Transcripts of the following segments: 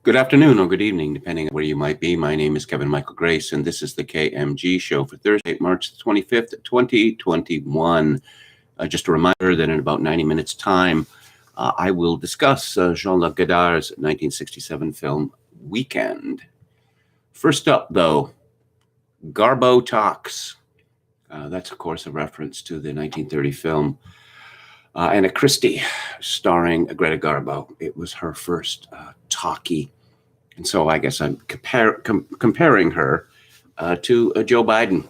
Good afternoon or good evening, depending on where you might be. My name is Kevin Michael Grace, and this is the KMG show for Thursday, March 25th, 2021. Just a reminder that in about 90 minutes' time, I will discuss Jean-Luc Godard's 1967 film, Weekend. First up, though, Garbo Talks. That's, of course, a reference to the 1930 film Anna Christie, starring Greta Garbo. It was her first talkie. And so I guess I'm comparing her to Joe Biden,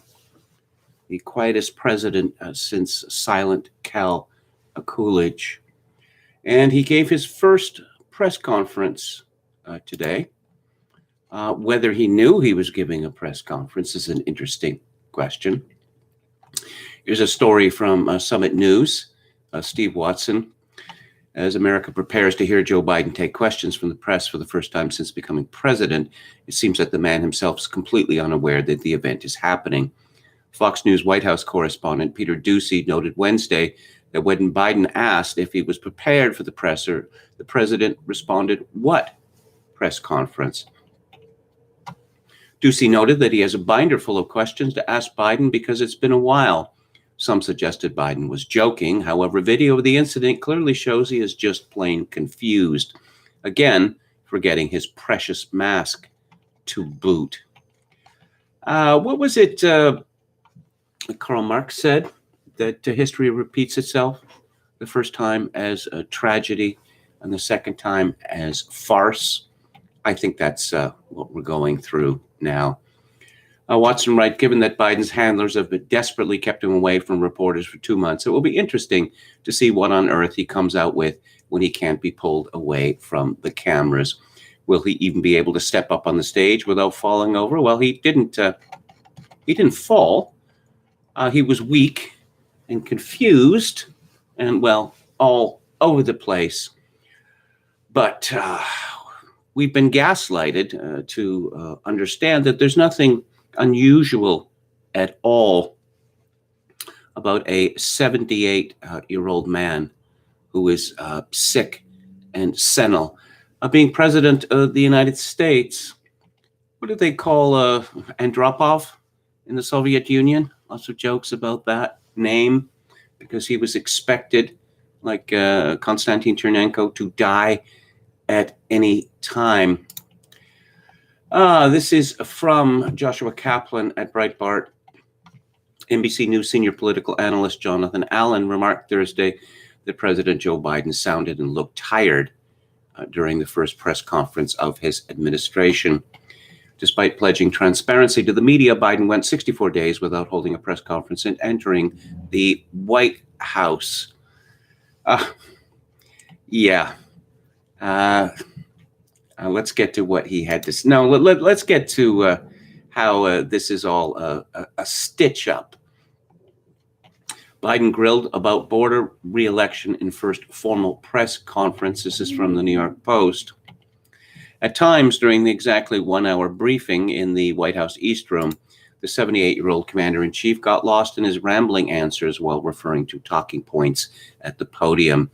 the quietest president since Silent Cal Coolidge. And he gave his first press conference today. Whether he knew he was giving a press conference is an interesting question. Here's a story from Summit News. Steve Watson. As America prepares to hear Joe Biden take questions from the press for the first time since becoming president, it seems that the man himself is completely unaware that the event is happening. Fox News White House correspondent Peter Doocy noted Wednesday that when Biden asked if he was prepared for the presser, the president responded, "What press conference?" Doocy noted that he has a binder full of questions to ask Biden because it's been a while. Some suggested Biden was joking. However, video of the incident clearly shows he is just plain confused. Again, forgetting his precious mask to boot. What was it Karl Marx said? That history repeats itself, the first time as a tragedy and the second time as farce. I think that's what we're going through now. Watson writes, given that Biden's handlers have desperately kept him away from reporters for 2 months, it will be interesting to see what on earth he comes out with when he can't be pulled away from the cameras. Will he even be able to step up on the stage without falling over? Well, he didn't fall. He was weak and confused and, well, all over the place. But we've been gaslighted to understand that there's nothing unusual at all about a 78-year-old man who is sick and senile being president of the United States. What do they call Andropov in the Soviet Union? Lots of jokes about that name because he was expected, like Konstantin Chernenko, to die at any time. This is from Joshua Kaplan at Breitbart. NBC News senior political analyst Jonathan Allen remarked Thursday that President Joe Biden sounded and looked tired during the first press conference of his administration. Despite pledging transparency to the media, Biden went 64 days without holding a press conference and entering the White House. Let's get to what he had to say. No, let's get to how this is all a stitch-up. Biden grilled about border re-election in first formal press conference. This is from the New York Post. At times during the exactly 1-hour briefing in the White House East Room, the 78-year-old commander-in-chief got lost in his rambling answers while referring to talking points at the podium.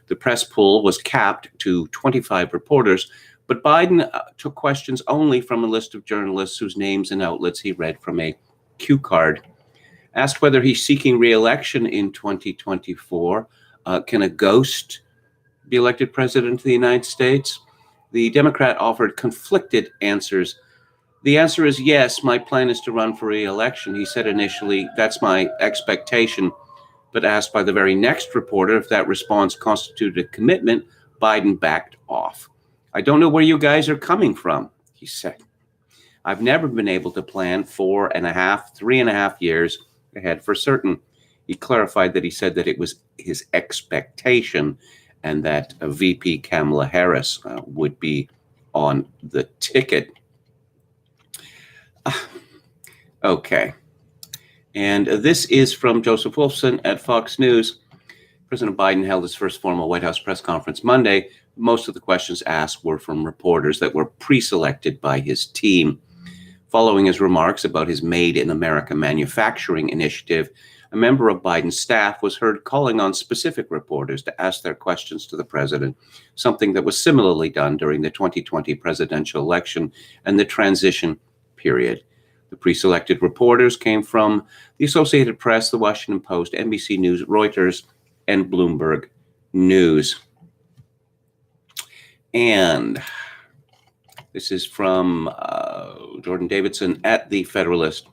The press pool was capped to 25 reporters, but Biden took questions only from a list of journalists whose names and outlets he read from a cue card. Asked whether he's seeking re-election in 2024, can a ghost be elected president of the United States? The Democrat offered conflicted answers. The answer is yes, my plan is to run for re-election. He said initially, that's my expectation. But asked by the very next reporter if that response constituted a commitment, Biden backed off. I don't know where you guys are coming from, he said. I've never been able to plan 3.5 years ahead for certain. He clarified that he said that it was his expectation and that VP Kamala Harris would be on the ticket. Okay. And this is from Joseph Wolfson at Fox News. President Biden held his first formal White House press conference Monday. Most of the questions asked were from reporters that were pre-selected by his team. Following his remarks about his Made in America manufacturing initiative, a member of Biden's staff was heard calling on specific reporters to ask their questions to the president, something that was similarly done during the 2020 presidential election and the transition period. The pre-selected reporters came from the Associated Press, the Washington Post, NBC News, Reuters, and Bloomberg News. And this is from Jordan Davidson at The Federalist.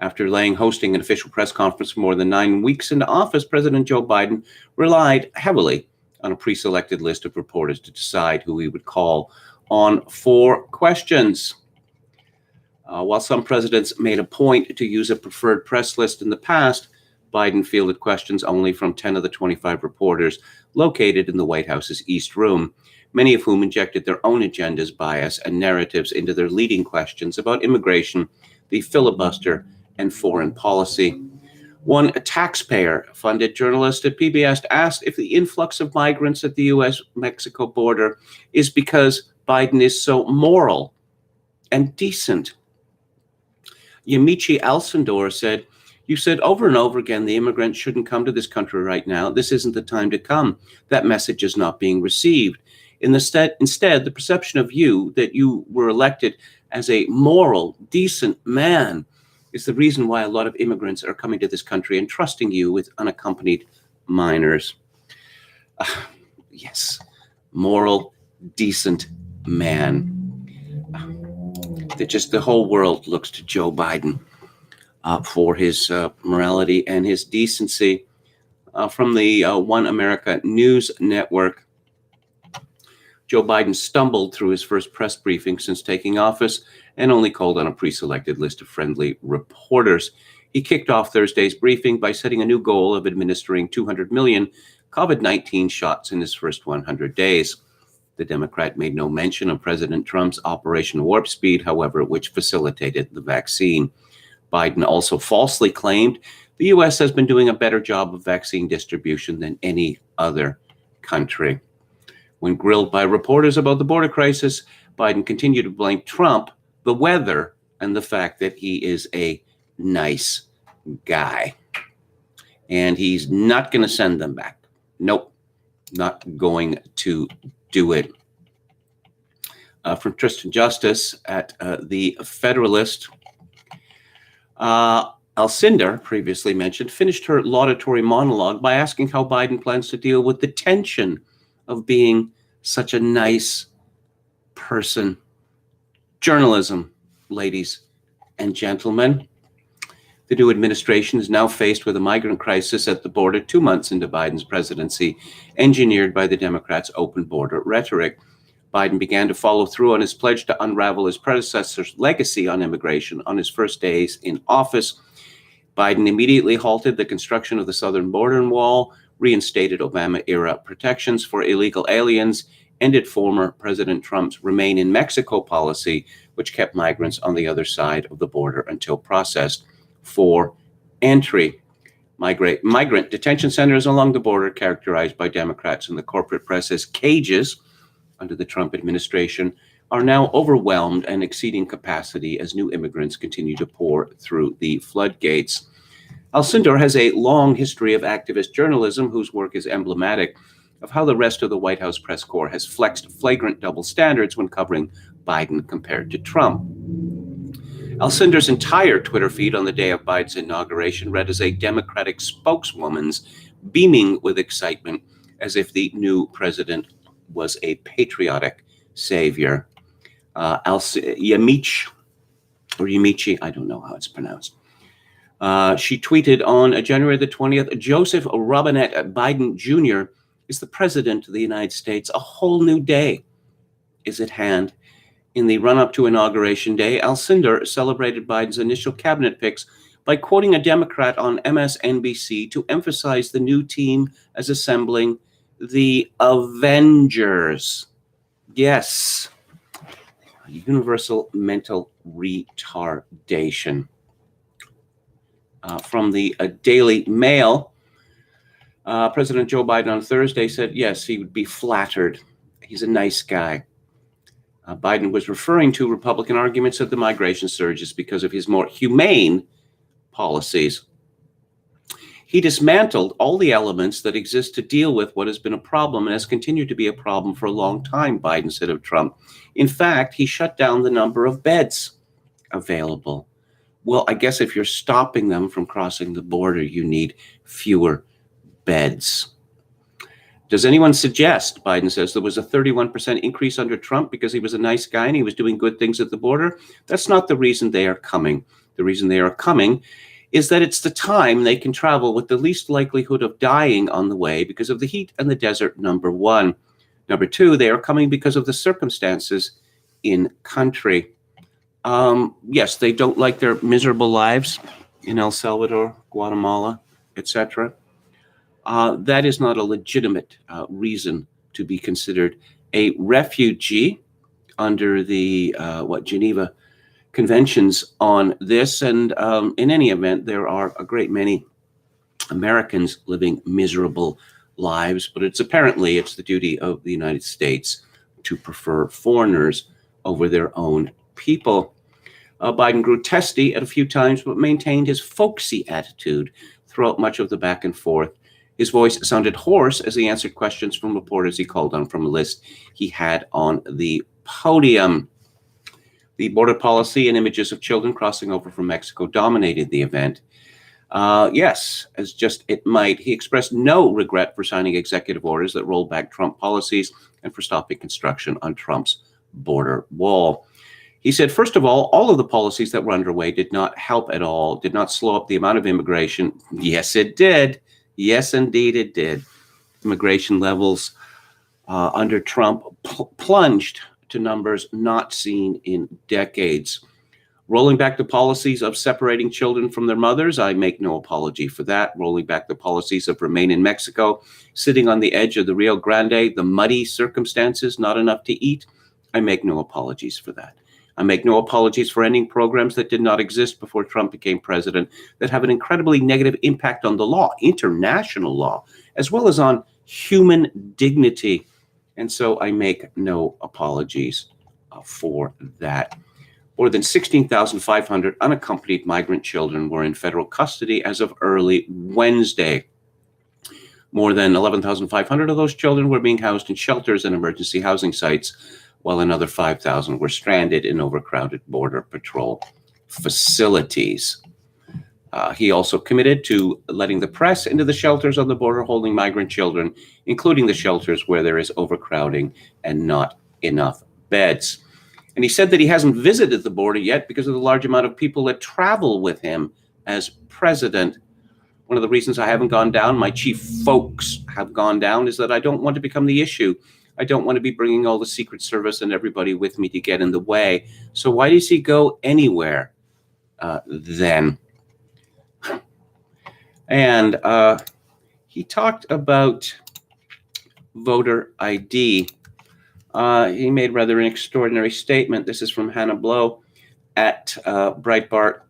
After hosting an official press conference for more than 9 weeks into office, President Joe Biden relied heavily on a pre-selected list of reporters to decide who he would call on 4 questions. While some presidents made a point to use a preferred press list in the past, Biden fielded questions only from 10 of the 25 reporters located in the White House's East Room, many of whom injected their own agendas, bias, and narratives into their leading questions about immigration, the filibuster, and foreign policy. One taxpayer-funded journalist at PBS asked if the influx of migrants at the U.S.-Mexico border is because Biden is so moral and decent. Yamiche Alcindor said, "You said over and over again the immigrants shouldn't come to this country right now. This isn't the time to come. That message is not being received. Instead, the perception of you that you were elected as a moral, decent man is the reason why a lot of immigrants are coming to this country and trusting you with unaccompanied minors." Yes, moral, decent man. The whole world looks to Joe Biden for his morality and his decency. From the One America News Network, Joe Biden stumbled through his first press briefing since taking office and only called on a pre-selected list of friendly reporters. He kicked off Thursday's briefing by setting a new goal of administering 200 million COVID-19 shots in his first 100 days. The Democrat made no mention of President Trump's Operation Warp Speed, however, which facilitated the vaccine. Biden also falsely claimed the U.S. has been doing a better job of vaccine distribution than any other country. When grilled by reporters about the border crisis, Biden continued to blame Trump, the weather, and the fact that he is a nice guy. And he's not going to send them back. Nope, not going to do it. From Tristan Justice at The Federalist, Alcindor, previously mentioned, finished her laudatory monologue by asking how Biden plans to deal with the tension of being such a nice person. Journalism, ladies and gentlemen. The new administration is now faced with a migrant crisis at the border 2 months into Biden's presidency, engineered by the Democrats' open border rhetoric. Biden began to follow through on his pledge to unravel his predecessor's legacy on immigration on his first days in office. Biden immediately halted the construction of the southern border wall, reinstated Obama-era protections for illegal aliens, ended former President Trump's Remain in Mexico policy, which kept migrants on the other side of the border until processed for entry. Migrant detention centers along the border, characterized by Democrats and the corporate press as cages under the Trump administration, are now overwhelmed and exceeding capacity as new immigrants continue to pour through the floodgates. Alcindor has a long history of activist journalism whose work is emblematic of how the rest of the White House press corps has flexed flagrant double standards when covering Biden compared to Trump. Alcindor's entire Twitter feed on the day of Biden's inauguration read as a Democratic spokeswoman's beaming with excitement as if the new president was a patriotic savior. Yamiche, I don't know how it's pronounced. She tweeted on January the 20th, Joseph Robinette Biden Jr. is the president of the United States. A whole new day is at hand. In the run-up to Inauguration Day, Alcindor celebrated Biden's initial cabinet picks by quoting a Democrat on MSNBC to emphasize the new team as assembling the Avengers. Yes, universal mental retardation. From the Daily Mail, President Joe Biden on Thursday said, yes, he would be flattered. He's a nice guy. Biden was referring to Republican arguments that the migration surge is because of his more humane policies. He dismantled all the elements that exist to deal with what has been a problem and has continued to be a problem for a long time, Biden said of Trump. In fact, he shut down the number of beds available. Well, I guess if you're stopping them from crossing the border, you need fewer beds. Does anyone suggest, Biden says, there was a 31% increase under Trump because he was a nice guy and he was doing good things at the border? That's not the reason they are coming. The reason they are coming is that it's the time they can travel with the least likelihood of dying on the way because of the heat and the desert, number one. Number two, they are coming because of the circumstances in country. Yes, they don't like their miserable lives in El Salvador, Guatemala, etc. That is not a legitimate reason to be considered a refugee under the Geneva Conventions on this. And in any event, there are a great many Americans living miserable lives, but it's the duty of the United States to prefer foreigners over their own people. Biden grew testy at a few times, but maintained his folksy attitude throughout much of the back and forth. His voice sounded hoarse as he answered questions from reporters he called on from a list he had on the podium. The border policy and images of children crossing over from Mexico dominated the event. Yes, as just it might, he expressed no regret for signing executive orders that rolled back Trump policies and for stopping construction on Trump's border wall. He said, first of all of the policies that were underway did not help at all, did not slow up the amount of immigration. Yes, it did. Yes, indeed, it did. Immigration levels under Trump plunged to numbers not seen in decades. Rolling back the policies of separating children from their mothers, I make no apology for that. Rolling back the policies of remain in Mexico, sitting on the edge of the Rio Grande, the muddy circumstances, not enough to eat, I make no apologies for that. I make no apologies for ending programs that did not exist before Trump became president that have an incredibly negative impact on the law, international law, as well as on human dignity. And so I make no apologies for that. More than 16,500 unaccompanied migrant children were in federal custody as of early Wednesday. More than 11,500 of those children were being housed in shelters and emergency housing sites, while another 5,000 were stranded in overcrowded Border Patrol facilities. He also committed to letting the press into the shelters on the border holding migrant children, including the shelters where there is overcrowding and not enough beds. And he said that he hasn't visited the border yet because of the large amount of people that travel with him as president. One of the reasons I haven't gone down, my chief folks have gone down, is that I don't want to become the issue. I don't want to be bringing all the Secret Service and everybody with me to get in the way. So why does he go anywhere then? And he talked about voter ID. He made rather an extraordinary statement. This is from Hannah Blow at Breitbart.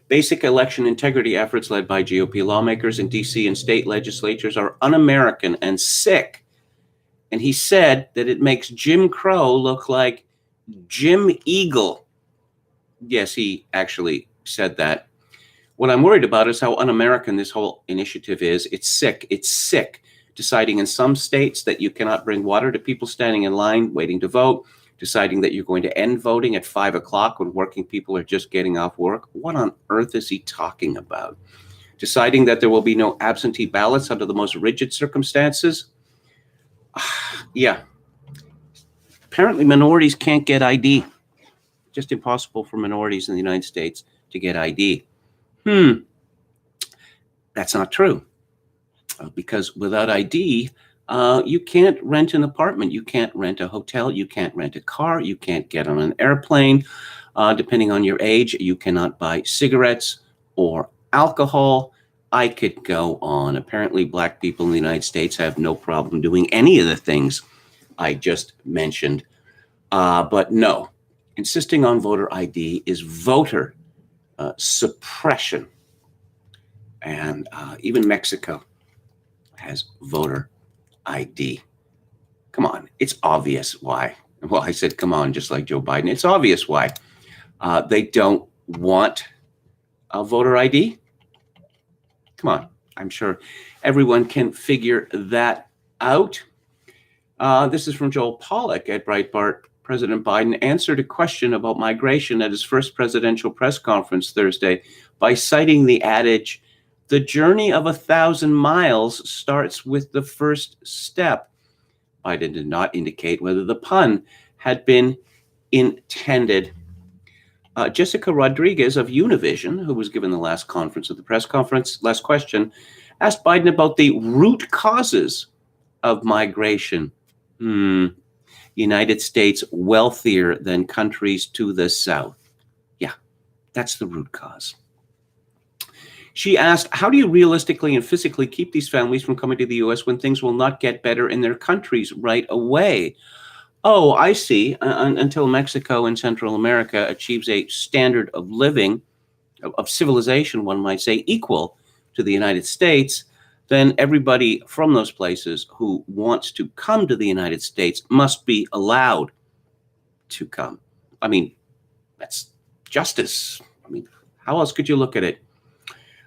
Basic election integrity efforts led by GOP lawmakers in D.C. and state legislatures are un-American and sick. And he said that it makes Jim Crow look like Jim Eagle. Yes, he actually said that. What I'm worried about is how un-American this whole initiative is. It's sick. It's sick. Deciding in some states that you cannot bring water to people standing in line waiting to vote. Deciding that you're going to end voting at 5 o'clock when working people are just getting off work. What on earth is he talking about? Deciding that there will be no absentee ballots under the most rigid circumstances. Yeah. Apparently minorities can't get ID. Just impossible for minorities in the United States to get ID. That's not true. Because without ID, you can't rent an apartment. You can't rent a hotel. You can't rent a car. You can't get on an airplane. Depending on your age, you cannot buy cigarettes or alcohol. I could go on. Apparently, Black people in the United States have no problem doing any of the things I just mentioned. But no, insisting on voter ID is voter suppression. And even Mexico has voter ID. Come on, it's obvious why. Well, I said come on, just like Joe Biden. It's obvious why. They don't want a voter ID. Come on. I'm sure everyone can figure that out. This is from Joel Pollack at Breitbart. President Biden answered a question about migration at his first presidential press conference Thursday by citing the adage, "The journey of 1,000 miles starts with the first step." Biden did not indicate whether the pun had been intended. Jessica Rodriguez of Univision, who was given the last question, asked Biden about the root causes of migration. United States wealthier than countries to the south. Yeah, that's the root cause. She asked, how do you realistically and physically keep these families from coming to the U.S. when things will not get better in their countries right away? Oh, I see. Until Mexico and Central America achieves a standard of living, of civilization, one might say, equal to the United States, then everybody from those places who wants to come to the United States must be allowed to come. I mean, that's justice. I mean, how else could you look at it?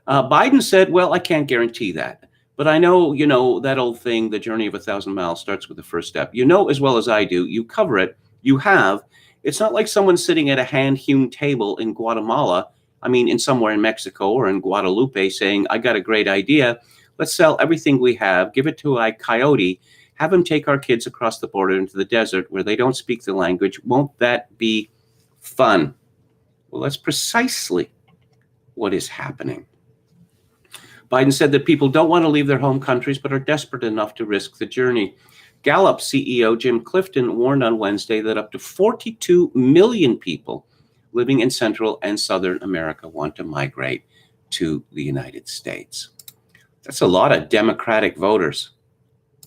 Biden said, well, I can't guarantee that. But I know, that old thing, the journey of 1,000 miles starts with the first step. You know as well as I do, you cover it, you have. It's not like someone sitting at a hand-hewn table in Guatemala, in somewhere in Mexico or in Guadalupe saying, I got a great idea. Let's sell everything we have, give it to a coyote, have him take our kids across the border into the desert where they don't speak the language. Won't that be fun? Well, that's precisely what is happening. Biden said that people don't want to leave their home countries, but are desperate enough to risk the journey. Gallup CEO Jim Clifton warned on Wednesday that up to 42 million people living in Central and Southern America want to migrate to the United States. That's a lot of Democratic voters,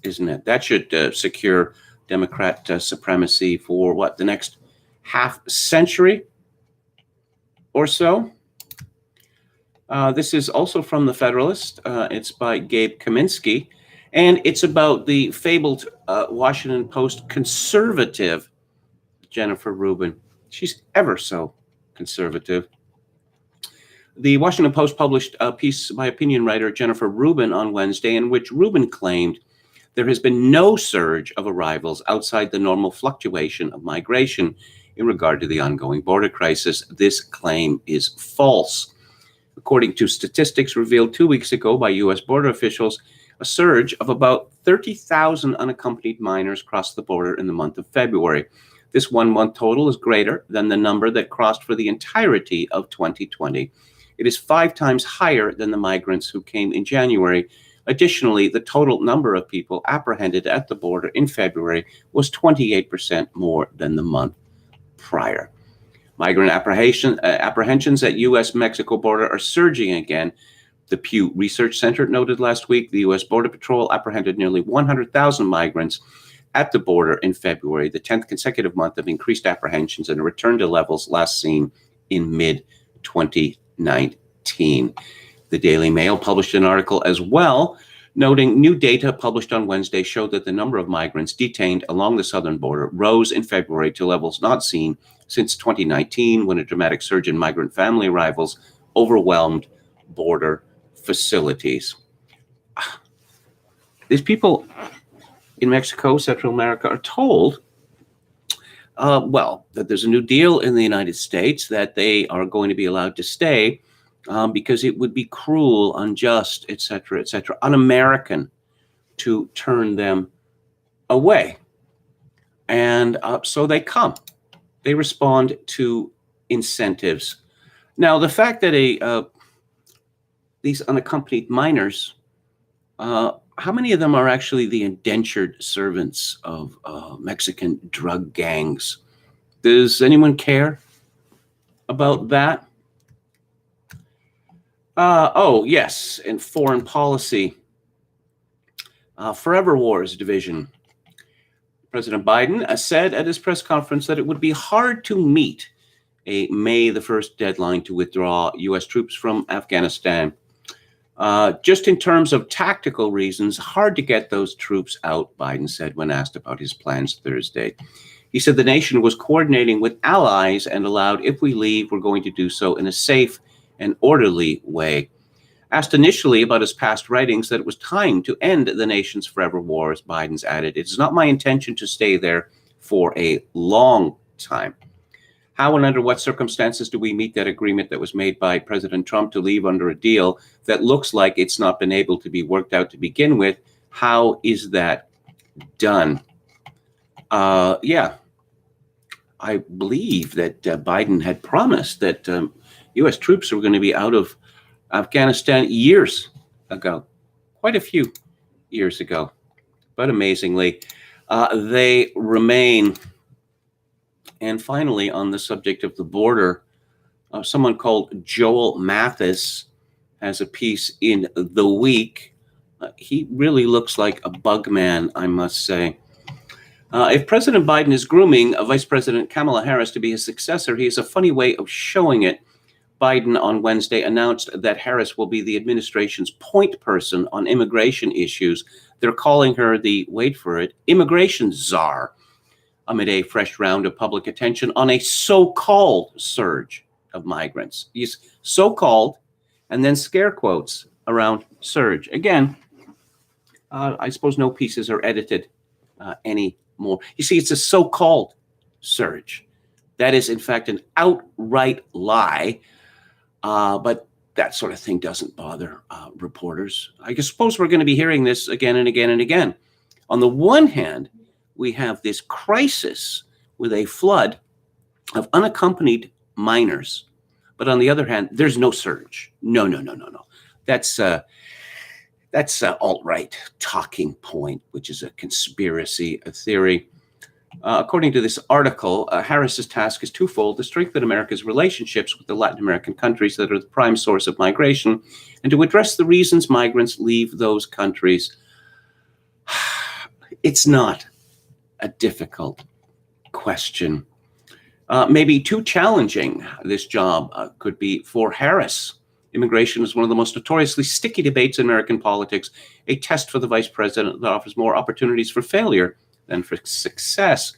isn't it? That should secure Democrat supremacy for the next half century or so. This is also from The Federalist. It's by Gabe Kaminsky, and it's about the fabled Washington Post conservative Jennifer Rubin. She's ever so conservative. The Washington Post published a piece by opinion writer Jennifer Rubin on Wednesday in which Rubin claimed there has been no surge of arrivals outside the normal fluctuation of migration in regard to the ongoing border crisis. This claim is false. According to statistics revealed 2 weeks ago by U.S. border officials, a surge of about 30,000 unaccompanied minors crossed the border in the month of February. This 1 month total is greater than the number that crossed for the entirety of 2020. It is 5 times higher than the migrants who came in January. Additionally, the total number of people apprehended at the border in February was 28% more than the month prior. Migrant apprehensions at U.S.-Mexico border are surging again. The Pew Research Center noted last week the U.S. Border Patrol apprehended nearly 100,000 migrants at the border in February, the 10th consecutive month of increased apprehensions and a return to levels last seen in mid-2019. The Daily Mail published an article as well, noting new data published on Wednesday showed that the number of migrants detained along the southern border rose in February to levels not seen since 2019, when a dramatic surge in migrant family arrivals overwhelmed border facilities. These people in Mexico, Central America, are told, that there's a new deal in the United States, that they are going to be allowed to stay because it would be cruel, unjust, et cetera, un-American to turn them away. And so they come. They respond to incentives. Now, the fact that these unaccompanied minors, how many of them are actually the indentured servants of Mexican drug gangs? Does anyone care about that? Yes, in foreign policy. Forever Wars division. President Biden said at his press conference that it would be hard to meet a May the 1st deadline to withdraw U.S. troops from Afghanistan. Just in terms of tactical reasons, hard to get those troops out, Biden said when asked about his plans Thursday. He said the nation was coordinating with allies and allowed, if we leave, we're going to do so in a safe and orderly way. Asked initially about his past writings that it was time to end the nation's forever wars, Biden's added, "It is not my intention to stay there for a long time." How and under what circumstances do we meet that agreement that was made by President Trump to leave under a deal that looks like it's not been able to be worked out to begin with? How is that done? Yeah, I believe that Biden had promised that U.S. troops were going to be out of Afghanistan years ago, quite a few years ago. But amazingly, they remain. And finally, on the subject of the border, someone called Joel Mathis has a piece in The Week. He really looks like a bug man, I must say. If President Biden is grooming Vice President Kamala Harris to be his successor, he has a funny way of showing it. Biden on Wednesday announced that Harris will be the administration's point person on immigration issues. They're calling her the, wait for it, immigration czar, amid a fresh round of public attention on a so-called surge of migrants. He's so-called, and then scare quotes around surge. Again, I suppose no pieces are edited anymore. You see, it's a so-called surge. That is, in fact, an outright lie, but that sort of thing doesn't bother reporters. I suppose we're going to be hearing this again and again and again. On the one hand, we have this crisis with a flood of unaccompanied minors. But on the other hand, there's no surge. No. That's alt-right talking point, which is a conspiracy theory. According to this article, Harris's task is twofold: to strengthen America's relationships with the Latin American countries that are the prime source of migration, and to address the reasons migrants leave those countries. It's not a difficult question. Maybe too challenging, this job could be for Harris. Immigration is one of the most notoriously sticky debates in American politics, a test for the vice president that offers more opportunities for failure than for success.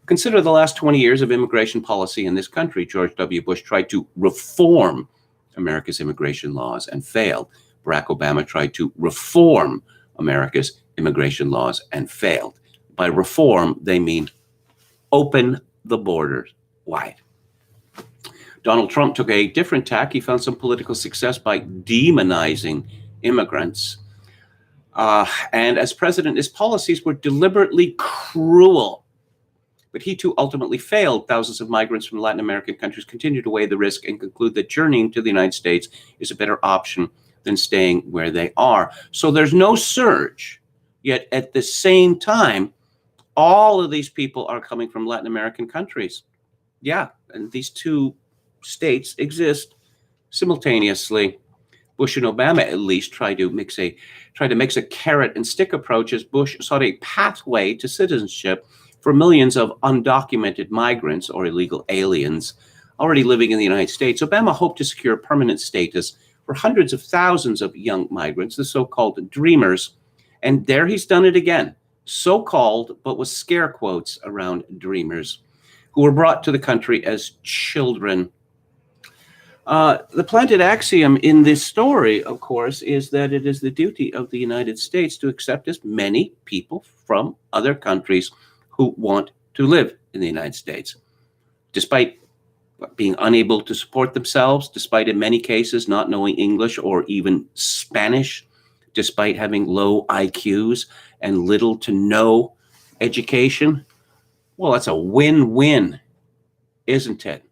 Consider the last 20 years of immigration policy in this country. George W. Bush tried to reform America's immigration laws and failed. Barack Obama tried to reform America's immigration laws and failed. By reform, they mean open the borders wide. Donald Trump took a different tack. He found some political success by demonizing immigrants. And as president, his policies were deliberately cruel. But he too ultimately failed. Thousands of migrants from Latin American countries continue to weigh the risk and conclude that journeying to the United States is a better option than staying where they are. So there's no surge. Yet at the same time, all of these people are coming from Latin American countries. Yeah, and these two states exist simultaneously. Bush and Obama at least tried to mix a carrot and stick approach, as Bush sought a pathway to citizenship for millions of undocumented migrants or illegal aliens already living in the United States. Obama hoped to secure permanent status for hundreds of thousands of young migrants, the so-called dreamers. And there he's done it again. So-called, but with scare quotes around dreamers, who were brought to the country as children. The planted axiom in this story, of course, is that it is the duty of the United States to accept as many people from other countries who want to live in the United States, despite being unable to support themselves, despite in many cases not knowing English or even Spanish, despite having low IQs and little to no education. Well, that's a win-win, isn't it?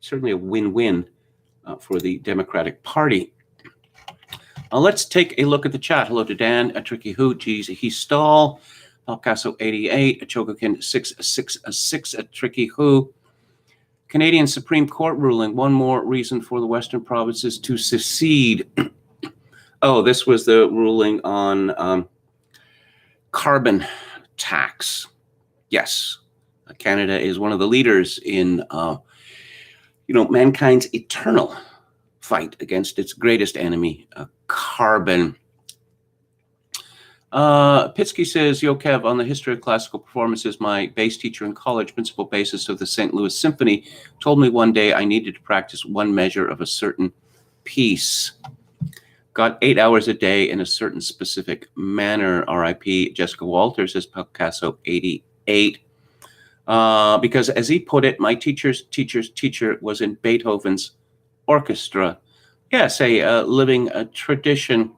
Certainly a win-win for the Democratic Party. Let's take a look at the chat. Hello to Dan, a Tricky Hoot, geez, he stall, Palcaso 88, a Chogokin 666, a Tricky Who. Canadian Supreme Court ruling, one more reason for the Western provinces to secede. Oh, this was the ruling on carbon tax. Yes, Canada is one of the leaders in, mankind's eternal fight against its greatest enemy, carbon. Pitsky says, Yo, Kev, on the history of classical performances, my bass teacher in college, principal bassist of the St. Louis Symphony, told me one day I needed to practice one measure of a certain piece. got 8 hours a day in a certain specific manner. R.I.P. Jessica Walters, says Picasso 88. Because as he put it, my teacher's teacher was in Beethoven's orchestra. Yes, a living tradition.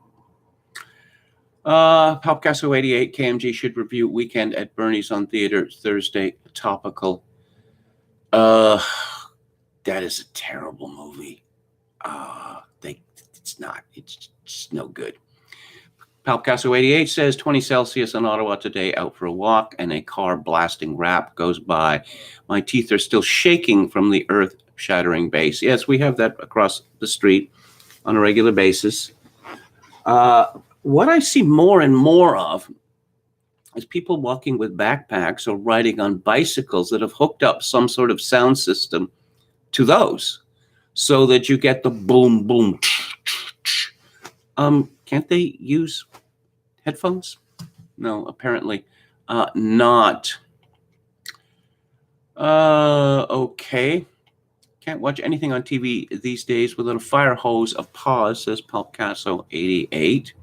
Picasso 88, KMG should review Weekend at Bernie's on theater Thursday. Topical. That is a terrible movie. It's just no good. Picasso 88 says 20 Celsius in Ottawa today, out for a walk, and a car blasting rap goes by. My teeth are still shaking from the earth-shattering bass. Yes, we have that across the street on a regular basis. What I see more and more of is people walking with backpacks or riding on bicycles that have hooked up some sort of sound system to those so that you get the boom, boom. Can't they use headphones? No, apparently not. Okay. Can't watch anything on TV these days without a fire hose of pause, says Picasso 88.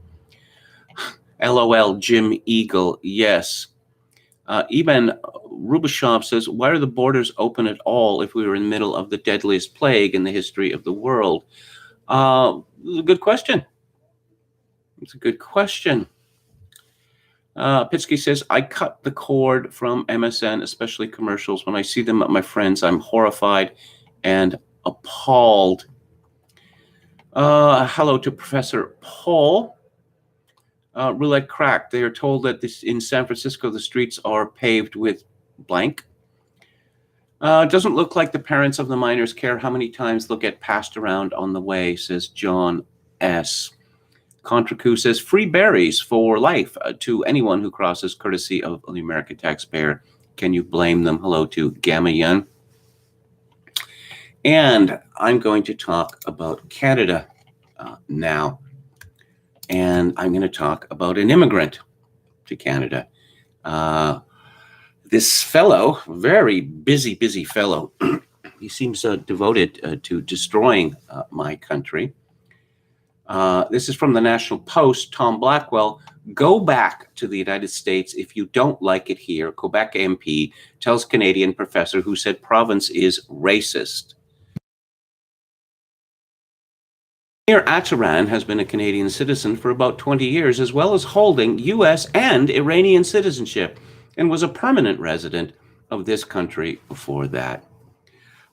LOL, Jim Eagle, yes. Ivan Rubashov says, why are the borders open at all if we were in the middle of the deadliest plague in the history of the world? Good question. It's a good question. Pitsky says, I cut the cord from MSN, especially commercials. When I see them at my friends, I'm horrified and appalled. Hello to Professor Paul. Roulette cracked. They are told that in San Francisco, the streets are paved with blank. Doesn't look like the parents of the minors care how many times they'll get passed around on the way, says John S. Contracu says, free berries for life to anyone who crosses, courtesy of the American taxpayer. Can you blame them? Hello to Gamma Yun. And I'm going to talk about Canada now. And I'm going to talk about an immigrant to Canada. This fellow, very busy fellow, he seems devoted to destroying my country. This is from the National Post. Tom Blackwell, go back to the United States if you don't like it here. Quebec MP tells Canadian professor who said province is racist. Amir Attaran has been a Canadian citizen for about 20 years, as well as holding U.S. and Iranian citizenship, and was a permanent resident of this country before that.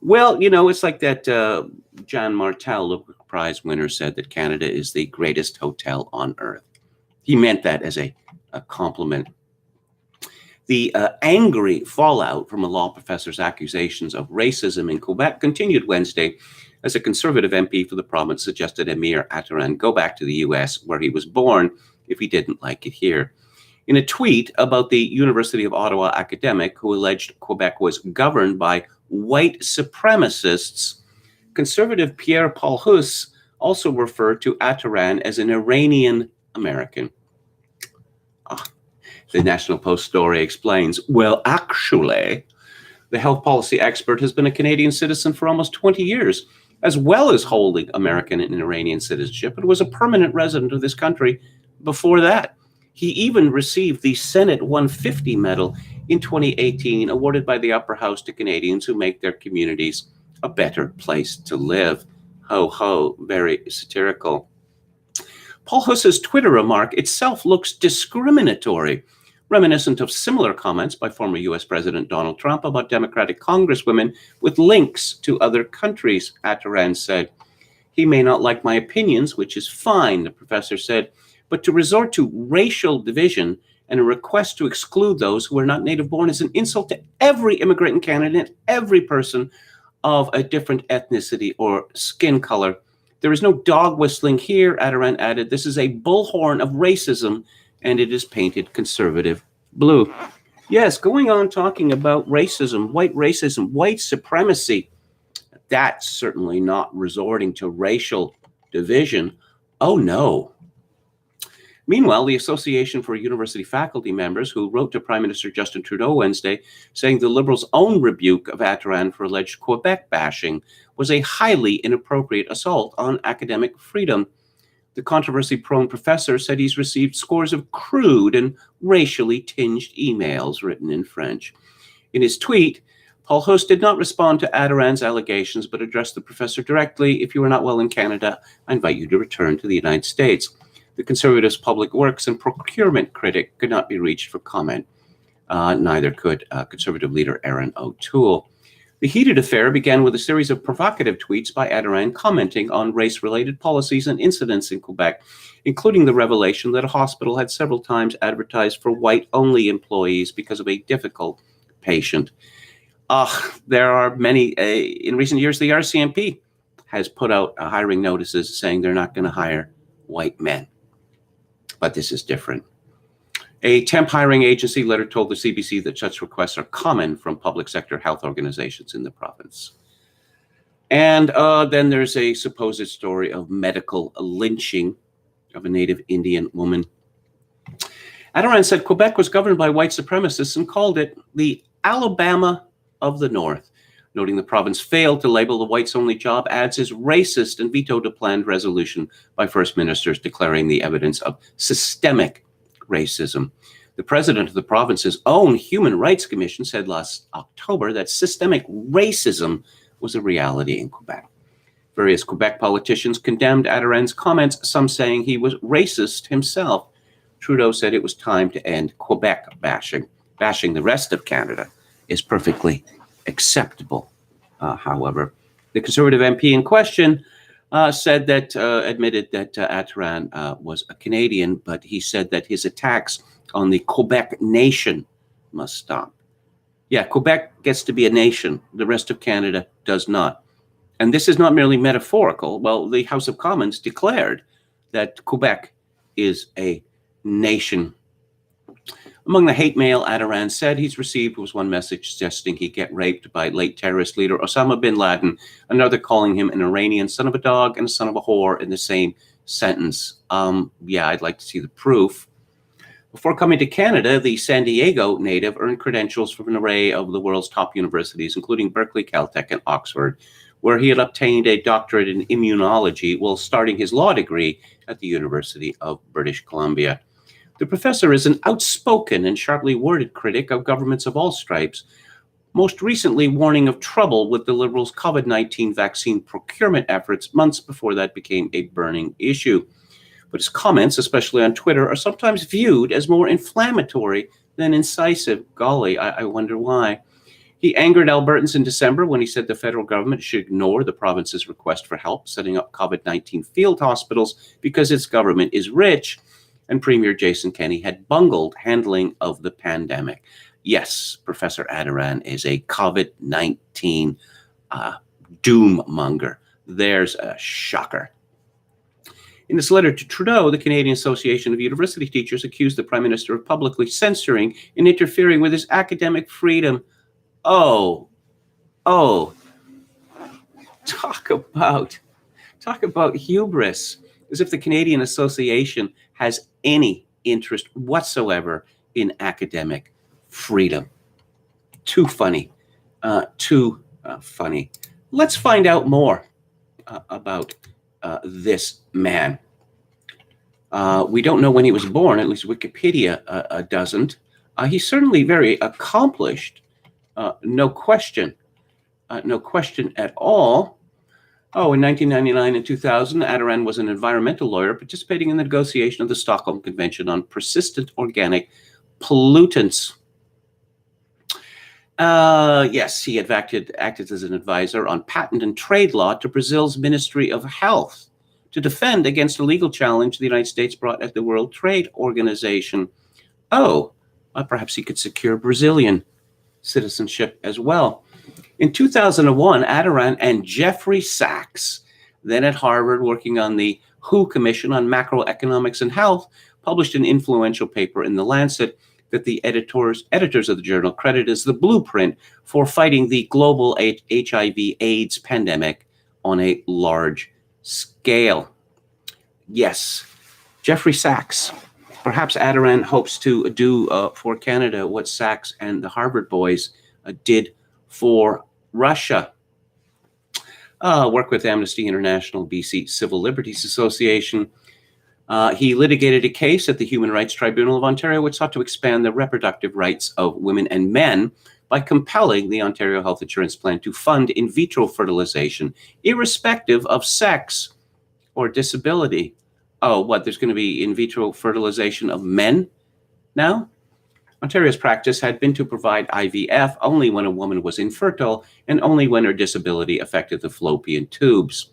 Well, you know, it's like that John Martel, the prize winner, said that Canada is the greatest hotel on earth. He meant that as a compliment. The angry fallout from a law professor's accusations of racism in Quebec continued Wednesday as a conservative MP for the province suggested Amir Attaran go back to the U.S., where he was born, if he didn't like it here. In a tweet about the University of Ottawa academic who alleged Quebec was governed by white supremacists, conservative Pierre-Paul Huss also referred to Attaran as an Iranian American. The National Post story explains, well, actually, the health policy expert has been a Canadian citizen for almost 20 years, as well as holding American and Iranian citizenship, and was a permanent resident of this country before that. He even received the Senate 150 medal in 2018, awarded by the upper house to Canadians who make their communities a better place to live. Ho, ho, very satirical. Paul Huss's Twitter remark itself looks discriminatory, reminiscent of similar comments by former U.S. President Donald Trump about Democratic congresswomen with links to other countries, Attaran said. He may not like my opinions, which is fine, the professor said, but to resort to racial division and a request to exclude those who are not native-born is an insult to every immigrant in Canada and every person of a different ethnicity or skin color. There is no dog whistling here, Attaran added. This is a bullhorn of racism, and it is painted conservative blue. Yes, going on talking about racism, white supremacy. That's certainly not resorting to racial division. Oh, no. Meanwhile, the Association for University Faculty Members, who wrote to Prime Minister Justin Trudeau Wednesday, saying the Liberals' own rebuke of Attaran for alleged Quebec bashing was a highly inappropriate assault on academic freedom. The controversy-prone professor said he's received scores of crude and racially tinged emails written in French. In his tweet, Paul Host did not respond to Adoran's allegations, but addressed the professor directly. If you are not well in Canada, I invite you to return to the United States. The Conservatives' public works and procurement critic could not be reached for comment. Neither could Conservative leader Erin O'Toole. The heated affair began with a series of provocative tweets by Adoran commenting on race-related policies and incidents in Quebec, including the revelation that a hospital had several times advertised for white-only employees because of a difficult patient. There are many, in recent years, the RCMP has put out hiring notices saying they're not going to hire white men. But this is different. A temp hiring agency letter told the CBC that such requests are common from public sector health organizations in the province. And then there's a supposed story of medical lynching of a native Indian woman. Adoran said Quebec was governed by white supremacists and called it the Alabama of the North, noting the province failed to label the whites-only job ads as racist and vetoed a planned resolution by First Ministers declaring the evidence of systemic racism. The president of the province's own Human Rights Commission said last October that systemic racism was a reality in Quebec. Various Quebec politicians condemned Adoran's comments, some saying he was racist himself. Trudeau said it was time to end Quebec bashing. Bashing the rest of Canada is perfectly acceptable. However, the Conservative MP in question said that, admitted that Adoran was a Canadian, but he said that his attacks on the Quebec nation must stop. Yeah, Quebec gets to be a nation. The rest of Canada does not. And this is not merely metaphorical. Well, the House of Commons declared that Quebec is a nation. Among the hate mail Adoran said he's received was one message suggesting he get raped by late terrorist leader Osama bin Laden, another calling him an Iranian son of a dog and a son of a whore in the same sentence. Yeah, I'd like to see the proof. Before coming to Canada, the San Diego native earned credentials from an array of the world's top universities, including Berkeley, Caltech, and Oxford, where he had obtained a doctorate in immunology while starting his law degree at the University of British Columbia. The professor is an outspoken and sharply worded critic of governments of all stripes, most recently warning of trouble with the Liberals' COVID-19 vaccine procurement efforts months before that became a burning issue. But his comments, especially on Twitter, are sometimes viewed as more inflammatory than incisive. Golly, I wonder why. He angered Albertans in December when he said the federal government should ignore the province's request for help setting up COVID-19 field hospitals because its government is rich, and Premier Jason Kenney had bungled handling of the pandemic. Yes, Professor Adoran is a COVID-19 doom monger. There's a shocker. In this letter to Trudeau, the Canadian Association of University Teachers accused the Prime Minister of publicly censoring and interfering with his academic freedom. Oh, talk about hubris, as if the Canadian Association has any interest whatsoever in academic freedom. Too funny. Funny. Let's find out more about this man. We don't know when he was born, at least Wikipedia doesn't. He's certainly very accomplished, no question at all. Oh, in 1999 and 2000, Adoran was an environmental lawyer participating in the negotiation of the Stockholm Convention on Persistent Organic Pollutants. Yes, he had acted as an advisor on patent and trade law to Brazil's Ministry of Health to defend against a legal challenge the United States brought at the World Trade Organization. Oh, perhaps he could secure Brazilian citizenship as well. In 2001, Adoran and Jeffrey Sachs, then at Harvard working on the WHO Commission on Macroeconomics and Health, published an influential paper in The Lancet that the editors of the journal credit as the blueprint for fighting the global HIV/AIDS pandemic on a large scale. Yes, Jeffrey Sachs. Perhaps Adoran hopes to do for Canada what Sachs and the Harvard boys did for Russia. Work with Amnesty International, BC Civil Liberties Association. He litigated a case at the Human Rights Tribunal of Ontario, which sought to expand the reproductive rights of women and men by compelling the Ontario Health Insurance Plan to fund in vitro fertilization, irrespective of sex or disability. Oh, what? There's going to be in vitro fertilization of men now? Ontario's practice had been to provide IVF only when a woman was infertile and only when her disability affected the fallopian tubes,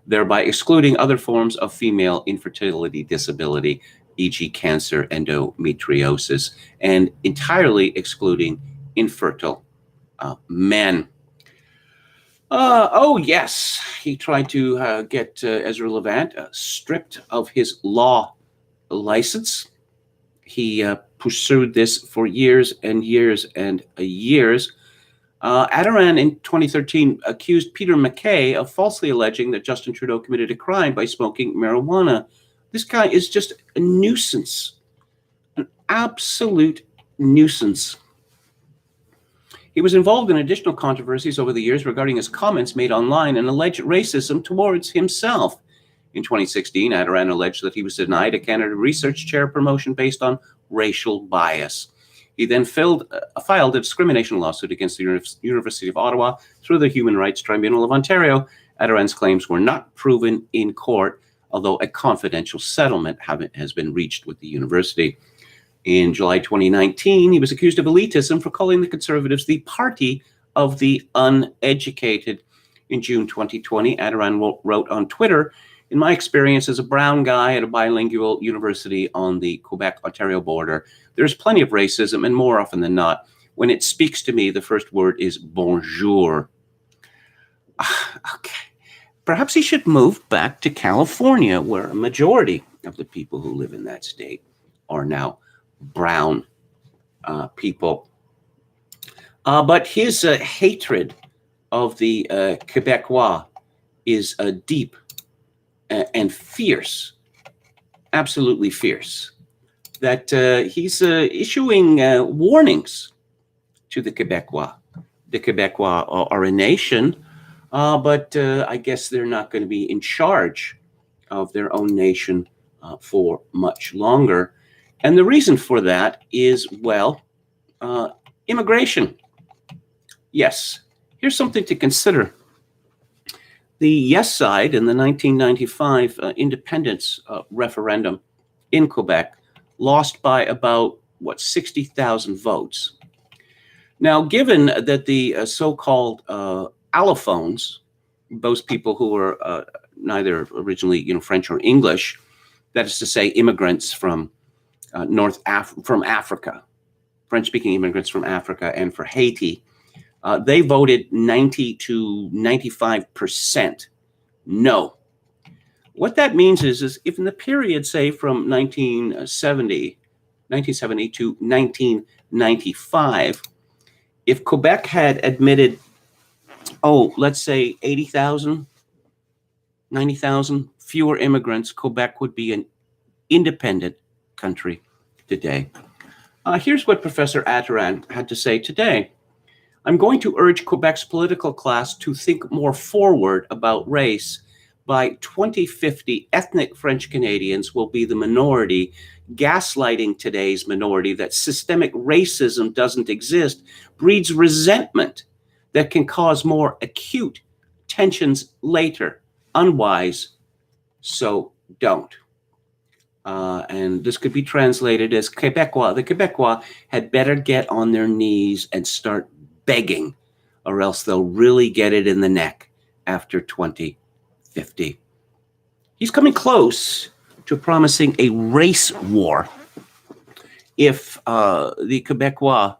thereby excluding other forms of female infertility disability, e.g. cancer, endometriosis, and entirely excluding infertile men. Oh, yes, he tried to get Ezra Levant stripped of his law license. He pursued this for years and years and years. Adoran in 2013 accused Peter MacKay of falsely alleging that Justin Trudeau committed a crime by smoking marijuana. This guy is just a nuisance, an absolute nuisance. He was involved in additional controversies over the years regarding his comments made online and alleged racism towards himself. In 2016, Adoran alleged that he was denied a Canada Research Chair promotion based on racial bias. He then filed a discrimination lawsuit against the University of Ottawa through the Human Rights Tribunal of Ontario. Adoran's claims were not proven in court, although a confidential settlement has been reached with the university. In July 2019, he was accused of elitism for calling the Conservatives the party of the uneducated. In June 2020, Adoran wrote on Twitter, "In my experience as a brown guy at a bilingual university on the Quebec-Ontario border, there's plenty of racism, and more often than not, when it speaks to me, the first word is bonjour." Okay. Perhaps he should move back to California, where a majority of the people who live in that state are now brown people. But his hatred of the Quebecois is deep and fierce, absolutely fierce, that he's issuing warnings to the Quebecois. The Quebecois are a nation, but I guess they're not going to be in charge of their own nation for much longer. And the reason for that is, well, immigration. Yes, here's something to consider. The yes side in the 1995 independence referendum in Quebec lost by about, 60,000 votes. Now, given that the so-called allophones, those people who were neither originally, French or English, that is to say, immigrants from from Africa, French-speaking immigrants from Africa and for Haiti, they voted 90 to 95% no. What that means is if in the period, say, from 1970 to 1995, if Quebec had admitted, let's say 80,000, 90,000 fewer immigrants, Quebec would be an independent country today. Here's what Professor Adoran had to say today. "I'm going to urge Quebec's political class to think more forward about race. By 2050, ethnic French Canadians will be the minority, gaslighting today's minority that systemic racism doesn't exist breeds resentment that can cause more acute tensions later. Unwise, so don't." And this could be translated as the Quebecois had better get on their knees and start begging, or else they'll really get it in the neck after 2050. He's coming close to promising a race war if the Quebecois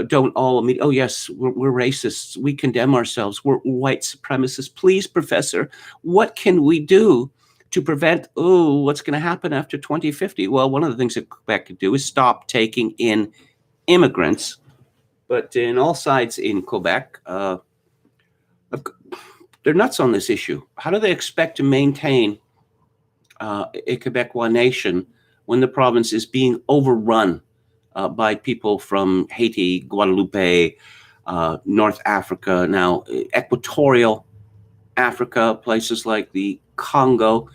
don't all admit, "Oh yes, we're racists, we condemn ourselves, we're white supremacists. Please, Professor, what can we do to prevent, what's going to happen after 2050? Well, one of the things that Quebec could do is stop taking in immigrants. But in all sides in Quebec, they're nuts on this issue. How do they expect to maintain a Quebecois nation when the province is being overrun by people from Haiti, Guadeloupe, North Africa, now Equatorial Africa, places like the Congo,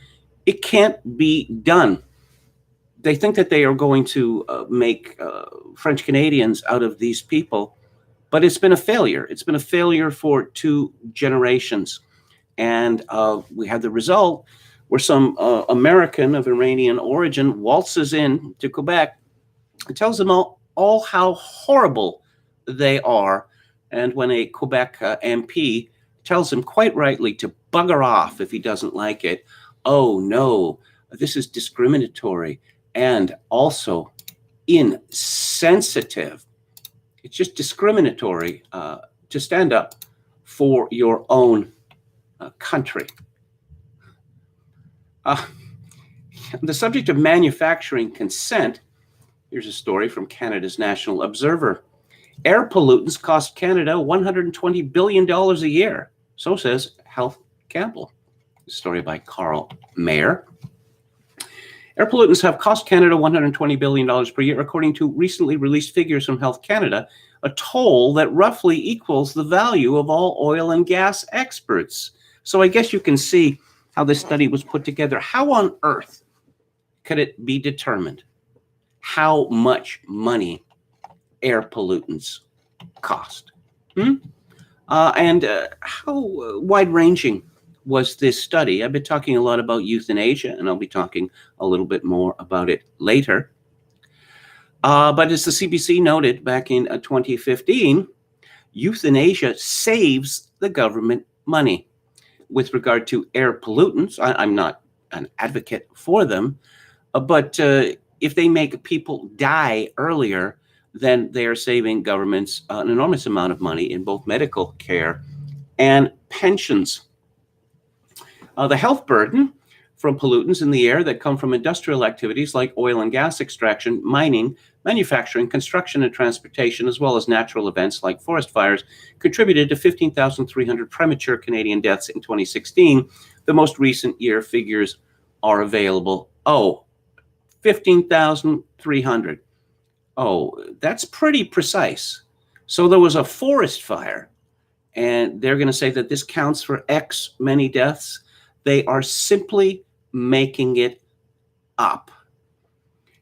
It can't be done. They think that they are going to make French Canadians out of these people, but it's been a failure. It's been a failure for 2 generations. And we had the result where some American of Iranian origin waltzes in to Quebec and tells them all how horrible they are. And when a Quebec MP tells him quite rightly to bugger off if he doesn't like it, oh no, this is discriminatory and also insensitive. It's just discriminatory to stand up for your own country. The subject of manufacturing consent, here's a story from Canada's National Observer. Air pollutants cost Canada $120 billion a year, so says Health Campbell. A story by Carl Mayer. Air pollutants have cost Canada $120 billion per year, according to recently released figures from Health Canada, a toll that roughly equals the value of all oil and gas experts. So I guess you can see how this study was put together. How on earth could it be determined how much money air pollutants cost? And how wide-ranging was this study? I've been talking a lot about euthanasia, and I'll be talking a little bit more about it later. But as the CBC noted back in 2015, euthanasia saves the government money. With regard to air pollutants, I'm not an advocate for them, but if they make people die earlier, then they are saving governments an enormous amount of money in both medical care and pensions. The health burden from pollutants in the air that come from industrial activities like oil and gas extraction, mining, manufacturing, construction, and transportation, as well as natural events like forest fires, contributed to 15,300 premature Canadian deaths in 2016. The most recent year figures are available. 15,300. That's pretty precise. So there was a forest fire, and they're going to say that this counts for X many deaths. They are simply making it up.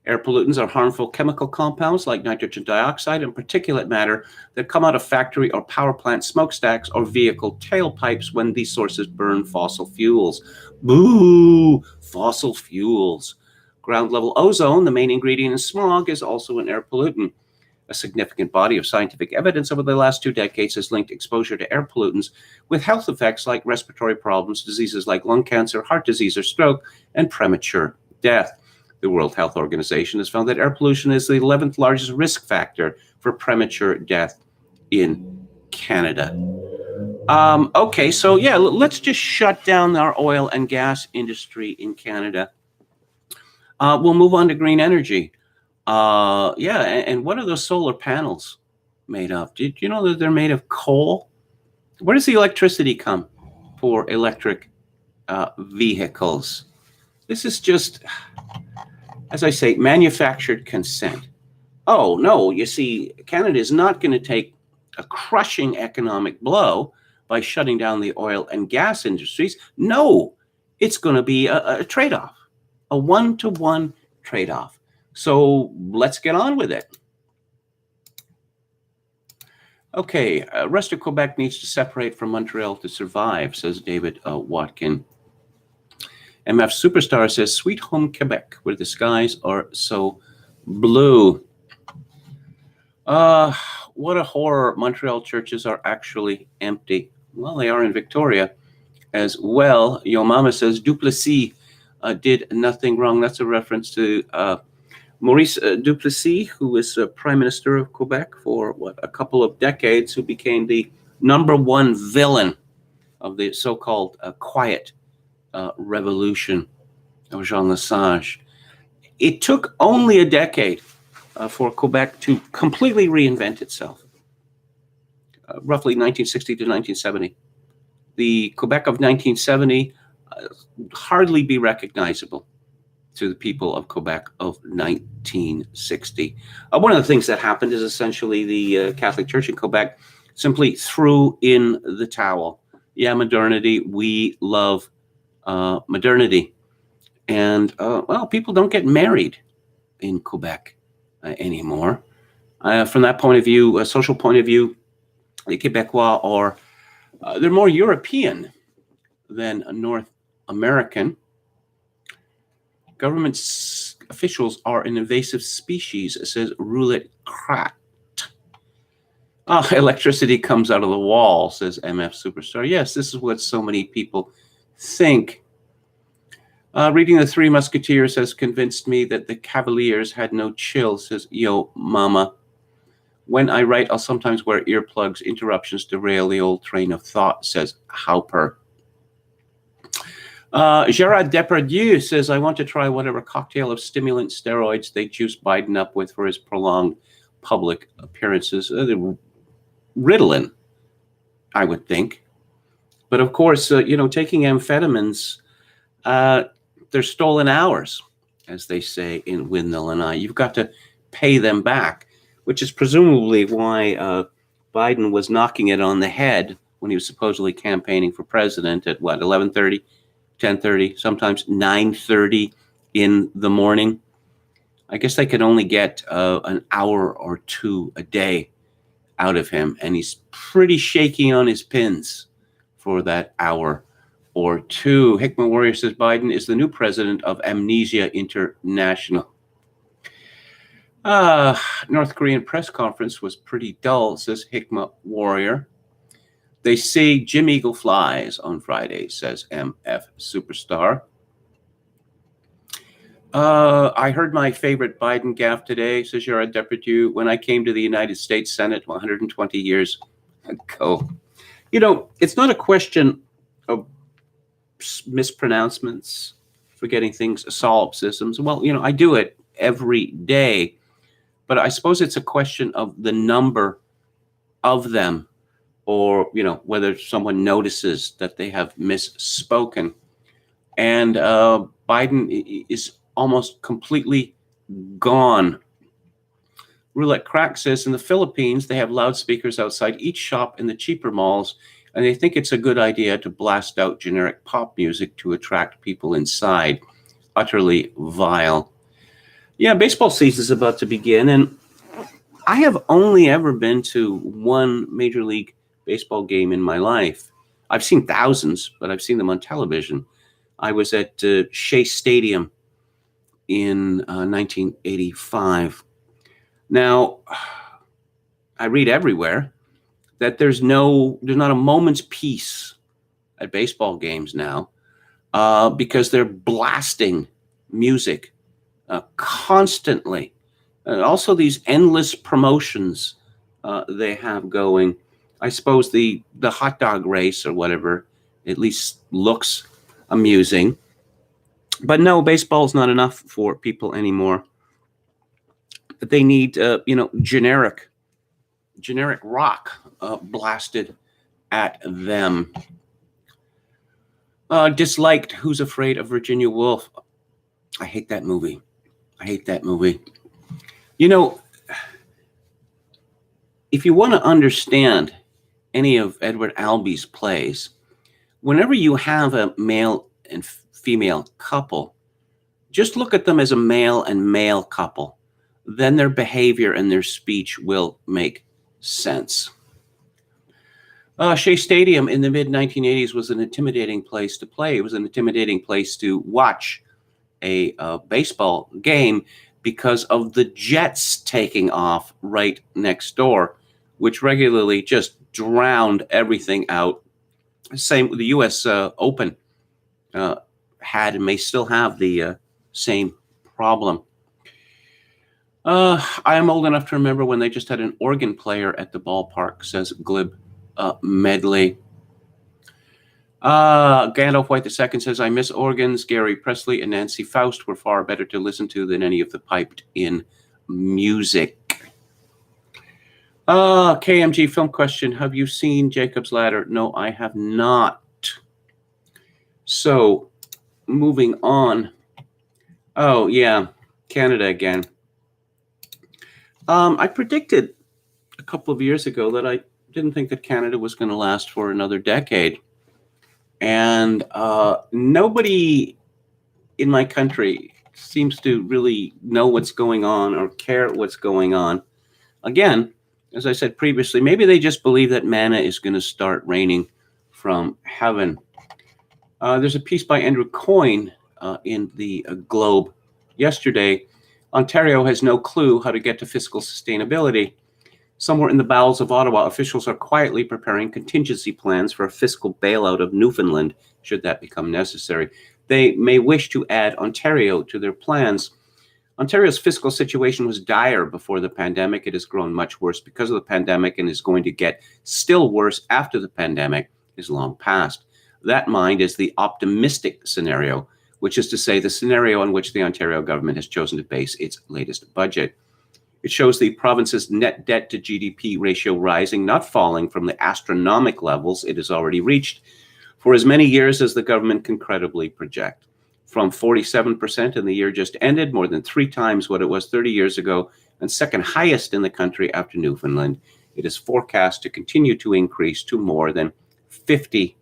Air pollutants are harmful chemical compounds like nitrogen dioxide and particulate matter that come out of factory or power plant smokestacks or vehicle tailpipes when these sources burn fossil fuels. Boo! Fossil fuels. Ground level ozone, the main ingredient in smog, is also an air pollutant. A significant body of scientific evidence over the last 2 decades has linked exposure to air pollutants with health effects like respiratory problems, diseases like lung cancer, heart disease or stroke, and premature death. The World Health Organization has found that air pollution is the 11th largest risk factor for premature death in Canada. Okay, so yeah, let's just shut down our oil and gas industry in Canada. We'll move on to green energy. And what are those solar panels made of? Did you know that they're made of coal? Where does the electricity come for electric vehicles? This is just, as I say, manufactured consent. Oh, no, you see, Canada is not going to take a crushing economic blow by shutting down the oil and gas industries. No, it's going to be a trade-off, a one-to-one trade-off. So let's get on with it. Okay, rest of Quebec needs to separate from Montreal to survive, says David Watkin. MF Superstar says, Sweet Home Quebec, where the skies are so blue. What a horror. Montreal churches are actually empty. Well, they are in Victoria as well. Yo Mama says, Duplessis did nothing wrong. That's a reference to Maurice Duplessis, who was Prime Minister of Quebec for, a couple of decades, who became the #1 villain of the so-called Quiet Revolution of Jean Lesage. It took only a decade for Quebec to completely reinvent itself, roughly 1960 to 1970. The Quebec of 1970 hardly be recognizable to the people of Quebec of 1960. One of the things that happened is essentially the Catholic Church in Quebec simply threw in the towel. Yeah, modernity, we love modernity. And, well, people don't get married in Quebec anymore. From that point of view, a social point of view, the Quebecois are they're more European than North American. Government officials are an invasive species, says Roulette Crat. Electricity comes out of the wall, says MF Superstar. Yes, this is what so many people think. Reading The Three Musketeers has convinced me that the Cavaliers had no chill, says Yo Mama. When I write, I'll sometimes wear earplugs. Interruptions derail the old train of thought, says Hauper. Gerard Depardieu says, I want to try whatever cocktail of stimulant steroids they juice Biden up with for his prolonged public appearances. Ritalin, I would think. But of course, taking amphetamines, they're stolen hours, as they say in Windmill and I. You've got to pay them back, which is presumably why Biden was knocking it on the head when he was supposedly campaigning for president at 11:30, 10:30, sometimes 9:30 in the morning. I guess they could only get an hour or two a day out of him, and he's pretty shaky on his pins for that hour or two. Hickman Warrior says Biden is the new president of Amnesia International. North Korean press conference was pretty dull, says Hickman Warrior. They say Jim Eagle flies on Friday, says MF Superstar. I heard my favorite Biden gaffe today, says Gerard Depardieu, when I came to the United States Senate 120 years ago. It's not a question of mispronouncements, forgetting things, solipsisms. Well, I do it every day, but I suppose it's a question of the number of them, or, whether someone notices that they have misspoken. And Biden is almost completely gone. Roulette Crack says in the Philippines, they have loudspeakers outside each shop in the cheaper malls, and they think it's a good idea to blast out generic pop music to attract people inside. Utterly vile. Yeah, baseball season is about to begin, and I have only ever been to one Major League Baseball game in my life. I've seen thousands, but I've seen them on television. I was at Shea Stadium in 1985. Now, I read everywhere that there's not a moment's peace at baseball games now because they're blasting music constantly. And also these endless promotions they have going. I suppose the hot dog race or whatever at least looks amusing. But no, baseball is not enough for people anymore. They need, generic rock blasted at them. Disliked Who's Afraid of Virginia Woolf. I hate that movie. If you want to understand any of Edward Albee's plays, whenever you have a male and female couple, just look at them as a male and male couple. Then their behavior and their speech will make sense. Shea Stadium in the mid-1980s was an intimidating place to play. It was an intimidating place to watch a baseball game because of the jets taking off right next door, which regularly just drowned everything out. Same with the U.S. Open had and may still have the same problem. I am old enough to remember when they just had an organ player at the ballpark, says Glib Medley. Gandalf White II says, I miss organs. Gary Presley and Nancy Faust were far better to listen to than any of the piped-in music. KMG film question. Have you seen Jacob's Ladder? No, I have not. So, moving on. Oh, yeah, Canada again. I predicted a couple of years ago that I didn't think that Canada was going to last for another decade. And nobody in my country seems to really know what's going on or care what's going on. Again, as I said previously, maybe they just believe that manna is going to start raining from heaven. There's a piece by Andrew Coyne in the Globe yesterday. Ontario has no clue how to get to fiscal sustainability. Somewhere in the bowels of Ottawa, officials are quietly preparing contingency plans for a fiscal bailout of Newfoundland, should that become necessary. They may wish to add Ontario to their plans. Ontario's fiscal situation was dire before the pandemic. It has grown much worse because of the pandemic and is going to get still worse after the pandemic is long past. That, mind, is the optimistic scenario, which is to say the scenario on which the Ontario government has chosen to base its latest budget. It shows the province's net debt to GDP ratio rising, not falling from the astronomical levels it has already reached for as many years as the government can credibly project. From 47% in the year just ended, more than 3 times what it was 30 years ago, and second highest in the country after Newfoundland, it is forecast to continue to increase to more than 50%.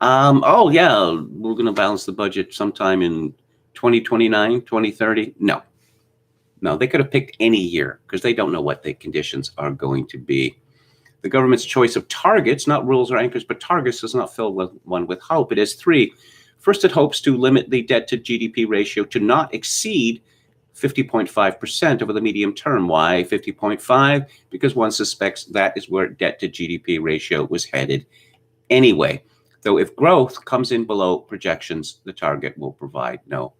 Oh, yeah, we're going to balance the budget sometime in 2029, 2030. No, they could have picked any year because they don't know what the conditions are going to be. The government's choice of targets, not rules or anchors, but targets, does not fill one with hope. It has 3. First, it hopes to limit the debt to GDP ratio to not exceed 50.5% over the medium term. Why 50.5? Because one suspects that is where debt to GDP ratio was headed anyway. Though if growth comes in below projections, the target will provide no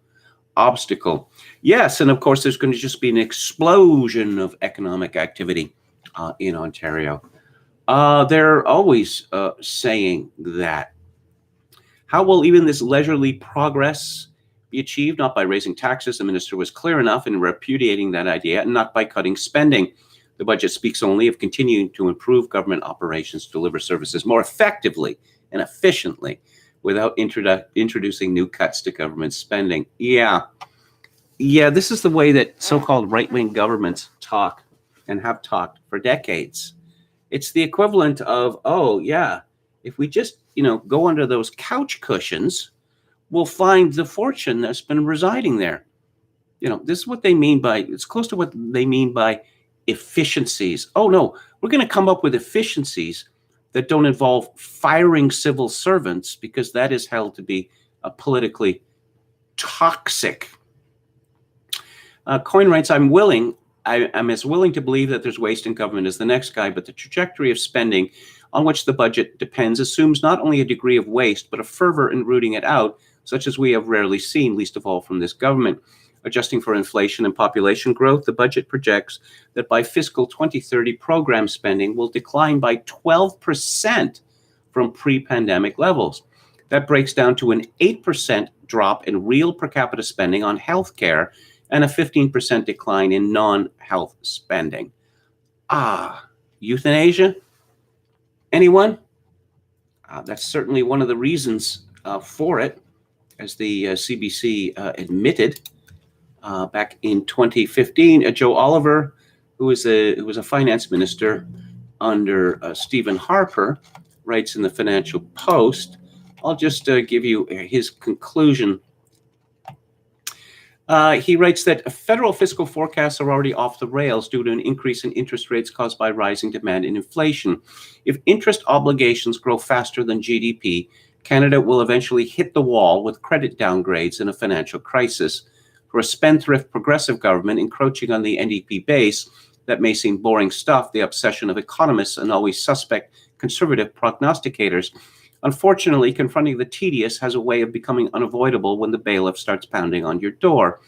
obstacle. Yes, and of course, there's going to just be an explosion of economic activity in Ontario. They're always saying that. How will even this leisurely progress be achieved? Not by raising taxes. The minister was clear enough in repudiating that idea, and not by cutting spending. The budget speaks only of continuing to improve government operations, deliver services more effectively and efficiently without introducing new cuts to government spending. Yeah, this is the way that so-called right-wing governments talk and have talked for decades. It's the equivalent of, oh, yeah, if we just, go under those couch cushions, we'll find the fortune that's been residing there. This is what they mean by, it's close to what they mean by efficiencies. Oh, no, we're going to come up with efficiencies that don't involve firing civil servants because that is held to be politically toxic. Coyne writes, I'm as willing to believe that there's waste in government as the next guy, but the trajectory of spending on which the budget depends assumes not only a degree of waste, but a fervor in rooting it out, such as we have rarely seen, least of all from this government. Adjusting for inflation and population growth, the budget projects that by fiscal 2030, program spending will decline by 12% from pre-pandemic levels. That breaks down to an 8% drop in real per capita spending on healthcare and a 15% decline in non-health spending. Euthanasia? Anyone? That's certainly one of the reasons for it, as the CBC admitted back in 2015. Joe Oliver, who was a finance minister under Stephen Harper, writes in the Financial Post. I'll just give you his conclusion. He writes that federal fiscal forecasts are already off the rails due to an increase in interest rates caused by rising demand and inflation. If interest obligations grow faster than GDP, Canada will eventually hit the wall with credit downgrades and a financial crisis. For a spendthrift progressive government encroaching on the NDP base, that may seem boring stuff, the obsession of economists and always suspect conservative prognosticators. Unfortunately, confronting the tedious has a way of becoming unavoidable when the bailiff starts pounding on your door.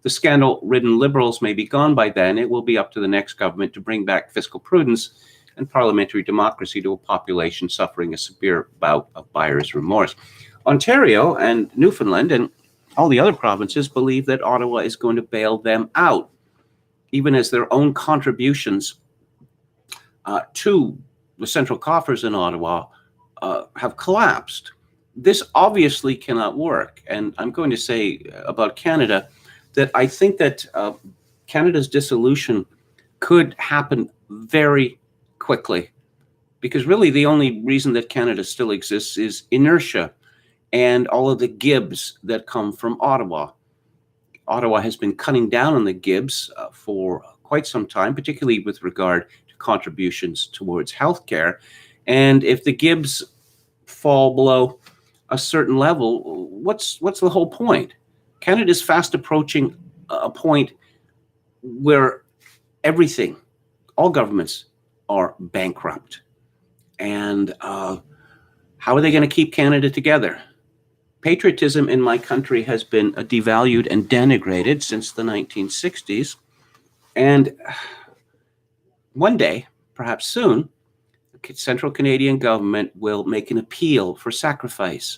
The scandal-ridden Liberals may be gone by then. It will be up to the next government to bring back fiscal prudence and parliamentary democracy to a population suffering a severe bout of buyer's remorse. Ontario and Newfoundland and all the other provinces believe that Ottawa is going to bail them out, even as their own contributions to the central coffers in Ottawa have collapsed. This obviously cannot work. And I'm going to say about Canada that I think that Canada's dissolution could happen very quickly, because really the only reason that Canada still exists is inertia. and all of the gibs that come from Ottawa. Ottawa has been cutting down on the gibs for quite some time, particularly with regard to contributions towards healthcare. And if the gibs fall below a certain level, what's the whole point? Canada's fast approaching a point where everything, all governments are bankrupt. And how are they going to keep Canada together? Patriotism in my country has been devalued and denigrated since the 1960s. And one day, perhaps soon, the central Canadian government will make an appeal for sacrifice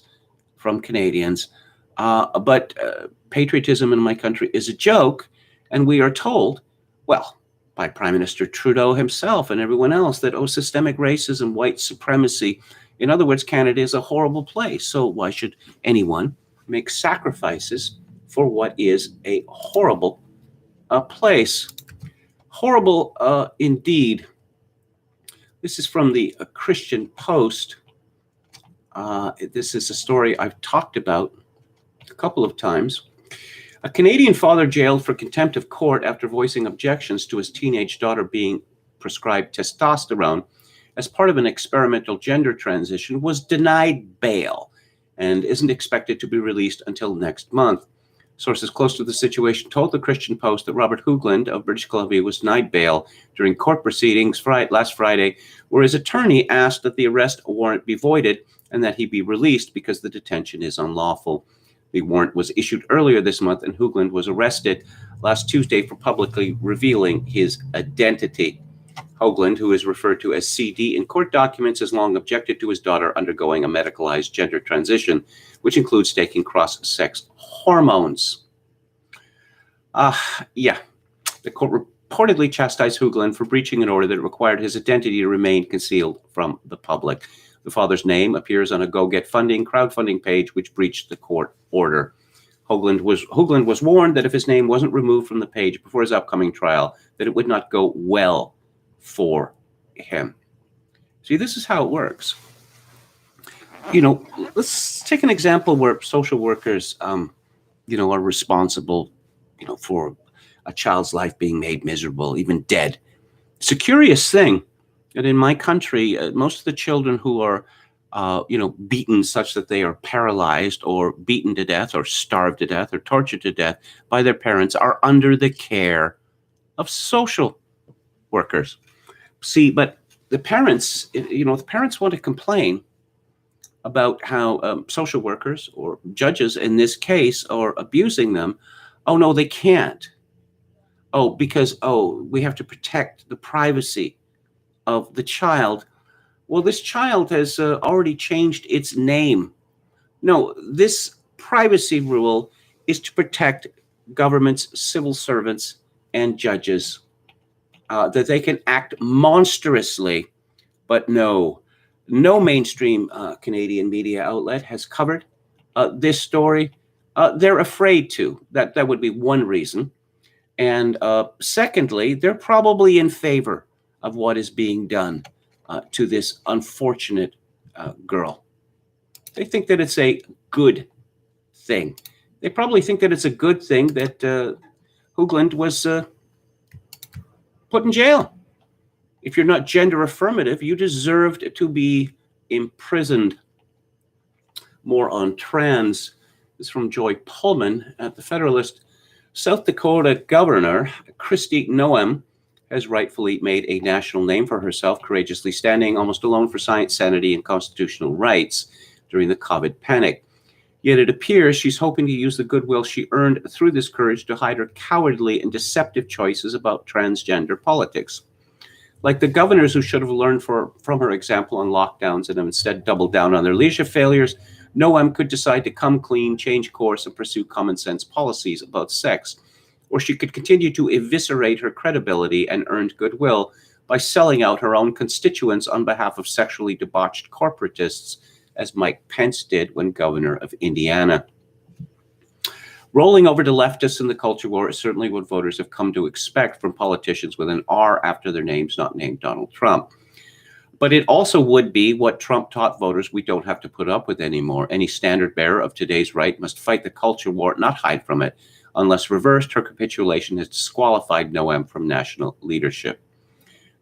from Canadians. But patriotism in my country is a joke. And we are told, well, by Prime Minister Trudeau himself and everyone else, that, oh, systemic racism, white supremacy. In other words, Canada is a horrible place. So why should anyone make sacrifices for what is a horrible place? Horrible indeed. This is from the Christian Post. This is a story I've talked about a couple of times. A Canadian father jailed for contempt of court after voicing objections to his teenage daughter being prescribed testosterone as part of an experimental gender transition was denied bail and isn't expected to be released until next month. Sources close to the situation told the Christian Post that Robert Hoogland of British Columbia was denied bail during court proceedings last Friday, where his attorney asked that the arrest warrant be voided and that he be released because the detention is unlawful. The warrant was issued earlier this month, and Hoogland was arrested last Tuesday for publicly revealing his identity. Hoogland, who is referred to as CD in court documents, has long objected to his daughter undergoing a medicalized gender transition, which includes taking cross-sex hormones. The court reportedly chastised Hoogland for breaching an order that required his identity to remain concealed from the public. The father's name appears on a Go Get Funding crowdfunding page, which breached the court order. Hoogland was warned that if his name wasn't removed from the page before his upcoming trial, that it would not go well for him. See, this is how it works. Let's take an example where social workers, are responsible, for a child's life being made miserable, even dead. It's a curious thing that in my country, most of the children who are, beaten such that they are paralyzed or beaten to death or starved to death or tortured to death by their parents are under the care of social workers. See, but the parents, the parents want to complain about how social workers or judges in this case are abusing them. Oh, no, they can't. Oh, because, we have to protect the privacy of the child. Well, this child has already changed its name. No, this privacy rule is to protect governments, civil servants, and judges, that they can act monstrously. But no mainstream Canadian media outlet has covered this story. They're afraid to. That would be one reason. And secondly, they're probably in favor of what is being done to this unfortunate girl. They think that it's a good thing. They probably think that it's a good thing that Hoogland was put in jail. If you're not gender affirmative, you deserved to be imprisoned. More on trans. This is from Joy Pullman at The Federalist. South Dakota Governor Kristi Noem has rightfully made a national name for herself, courageously standing almost alone for science, sanity, and constitutional rights during the COVID panic. Yet it appears she's hoping to use the goodwill she earned through this courage to hide her cowardly and deceptive choices about transgender politics. Like the governors who should have learned from her example on lockdowns and have instead doubled down on their leadership failures, Noem could decide to come clean, change course, and pursue common sense policies about sex. Or she could continue to eviscerate her credibility and earned goodwill by selling out her own constituents on behalf of sexually debauched corporatists, as Mike Pence did when governor of Indiana. Rolling over to leftists in the culture war is certainly what voters have come to expect from politicians with an R after their names not named Donald Trump. But it also would be what Trump taught voters we don't have to put up with anymore. Any standard bearer of today's right must fight the culture war, not hide from it. Unless reversed, her capitulation has disqualified Noem from national leadership.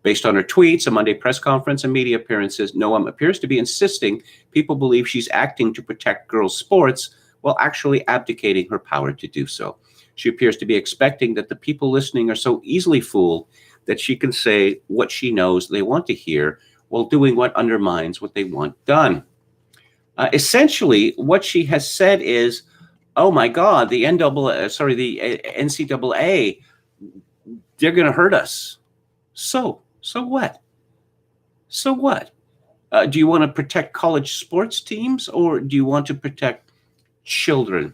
Based on her tweets, a Monday press conference, and media appearances, Noem appears to be insisting people believe she's acting to protect girls' sports while actually abdicating her power to do so. She appears to be expecting that the people listening are so easily fooled that she can say what she knows they want to hear while doing what undermines what they want done. Essentially, what she has said is, oh my God, the NCAA, they're going to hurt us. So what? So what? Do you want to protect college sports teams, or do you want to protect children?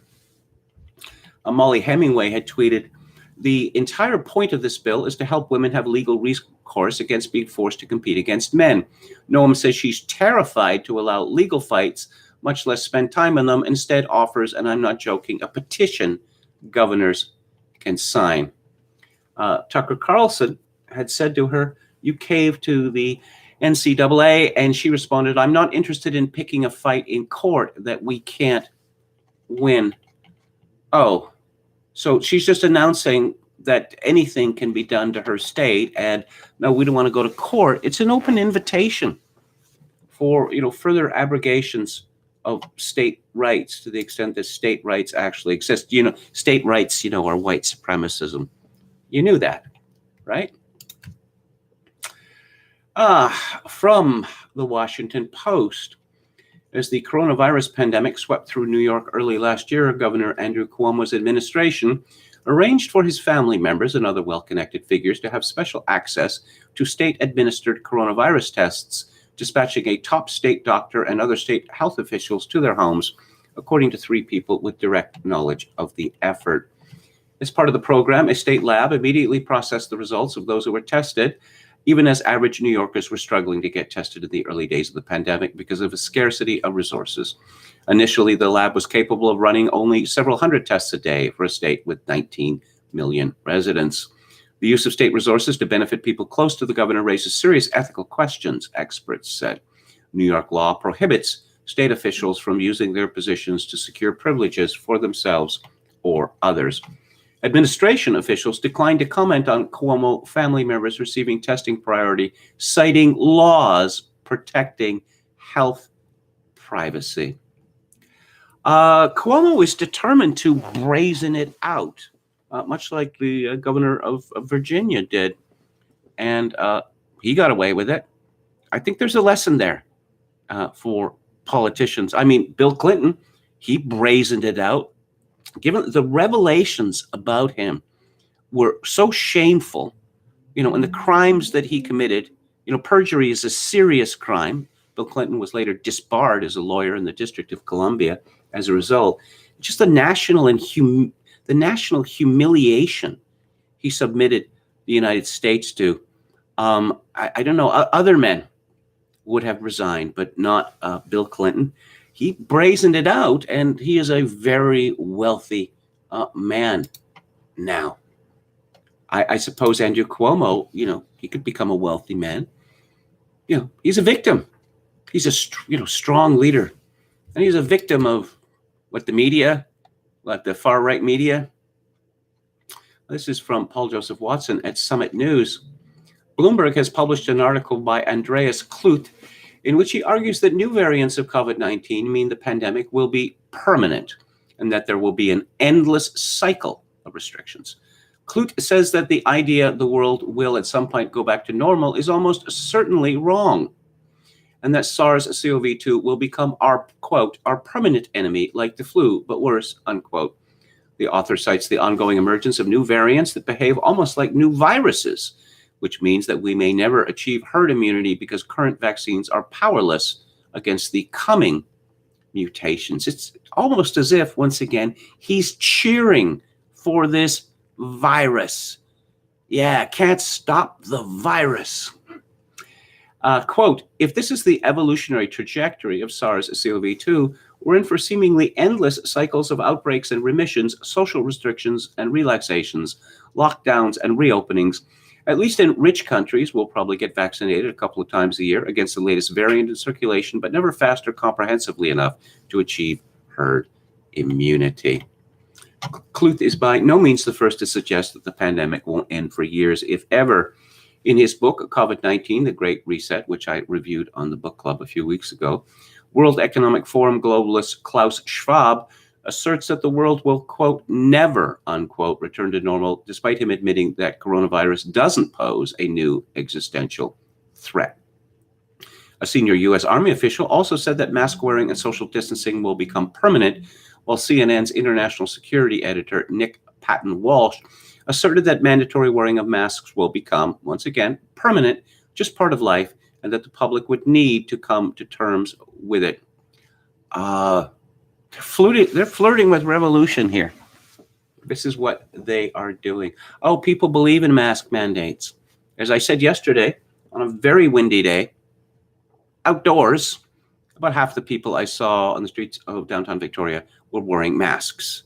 Molly Hemingway had tweeted, the entire point of this bill is to help women have legal recourse against being forced to compete against men. Noem says she's terrified to allow legal fights, much less spend time on them, instead offers, and I'm not joking, a petition governors can sign. Tucker Carlson had said to her, you cave to the NCAA, and she responded, I'm not interested in picking a fight in court that we can't win. Oh, so she's just announcing that anything can be done to her state, and no, we don't want to go to court. It's an open invitation for, further abrogations of state rights to the extent that state rights actually exist. State rights, are white supremacism. You knew that, right? From the Washington Post. As the coronavirus pandemic swept through New York early last year, Governor Andrew Cuomo's administration arranged for his family members and other well-connected figures to have special access to state-administered coronavirus tests, dispatching a top state doctor and other state health officials to their homes, according to 3 people with direct knowledge of the effort. As part of the program, a state lab immediately processed the results of those who were tested, even as average New Yorkers were struggling to get tested in the early days of the pandemic because of a scarcity of resources. Initially, the lab was capable of running only several hundred tests a day for a state with 19 million residents. The use of state resources to benefit people close to the governor raises serious ethical questions, experts said. New York law prohibits state officials from using their positions to secure privileges for themselves or others. Administration officials declined to comment on Cuomo family members receiving testing priority, citing laws protecting health privacy. Cuomo is determined to brazen it out, much like the governor of Virginia did, and he got away with it. I think there's a lesson there for politicians. I mean, Bill Clinton, he brazened it out. Given the revelations about him were so shameful, and the crimes that he committed, perjury is a serious crime. Bill Clinton was later disbarred as a lawyer in the District of Columbia as a result. Just the national humiliation he submitted the United States to. I don't know, other men would have resigned, but not Bill Clinton. He brazened it out, and he is a very wealthy man now. I suppose Andrew Cuomo, he could become a wealthy man. He's a victim. He's a strong leader, and he's a victim of what the media, like the far right media. This is from Paul Joseph Watson at Summit News. Bloomberg has published an article by Andreas Kluth in which he argues that new variants of COVID-19 mean the pandemic will be permanent and that there will be an endless cycle of restrictions. Kluth says that the idea the world will at some point go back to normal is almost certainly wrong, and that SARS-CoV-2 will become our, quote, our permanent enemy like the flu, but worse, unquote. The author cites the ongoing emergence of new variants that behave almost like new viruses, which means that we may never achieve herd immunity because current vaccines are powerless against the coming mutations. It's almost as if, once again, he's cheering for this virus. Yeah, can't stop the virus. Quote, if this is the evolutionary trajectory of SARS-CoV-2, we're in for seemingly endless cycles of outbreaks and remissions, social restrictions and relaxations, lockdowns and reopenings, At least in rich countries, we'll probably get vaccinated a couple of times a year against the latest variant in circulation, but never fast or comprehensively enough to achieve herd immunity. Kluth is by no means the first to suggest that the pandemic won't end for years, if ever. In his book, COVID-19, The Great Reset, which I reviewed on the book club a few weeks ago, World Economic Forum globalist Klaus Schwab asserts that the world will, quote, never, unquote, return to normal, despite him admitting that coronavirus doesn't pose a new existential threat. A senior U.S. Army official also said that mask wearing and social distancing will become permanent, while CNN's international security editor, Nick Patton-Walsh, asserted that mandatory wearing of masks will become, once again, permanent, just part of life, and that the public would need to come to terms with it. They're flirting with revolution here. This is what they are doing. Oh, people believe in mask mandates. As I said yesterday, on a very windy day, outdoors, about half the people I saw on the streets of downtown Victoria were wearing masks.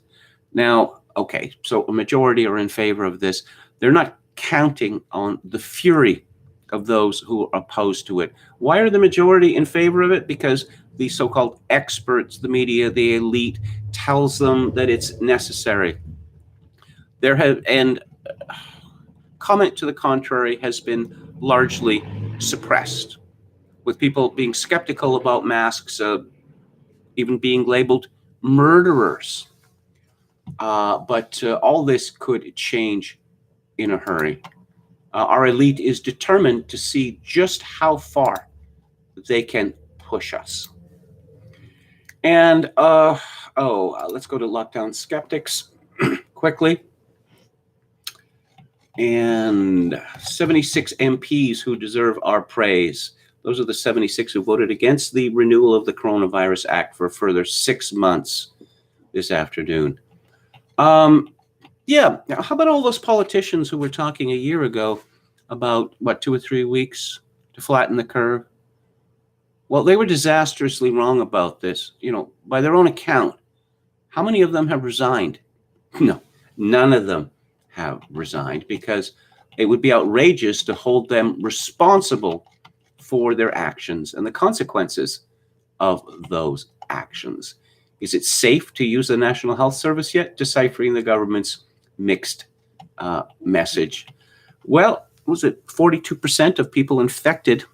Now, okay, so a majority are in favor of this. They're not counting on the fury of those who are opposed to it. Why are the majority in favor of it? Because the so-called experts, the media, the elite, tells them that it's necessary. And comment to the contrary has been largely suppressed, with people being skeptical about masks, even being labeled murderers. But all this could change in a hurry. Our elite is determined to see just how far they can push us. And let's go to lockdown skeptics quickly. And 76 MPs who deserve our praise. Those are the 76 who voted against the renewal of the Coronavirus Act for a further 6 months this afternoon. Yeah, how about all those politicians who were talking a year ago about, 2 or 3 weeks to flatten the curve? Well, they were disastrously wrong about this. By their own account, how many of them have resigned? No, none of them have resigned, because it would be outrageous to hold them responsible for their actions and the consequences of those actions. Is it safe to use the National Health Service yet? Deciphering the government's mixed message. Well, was it 42% of people infected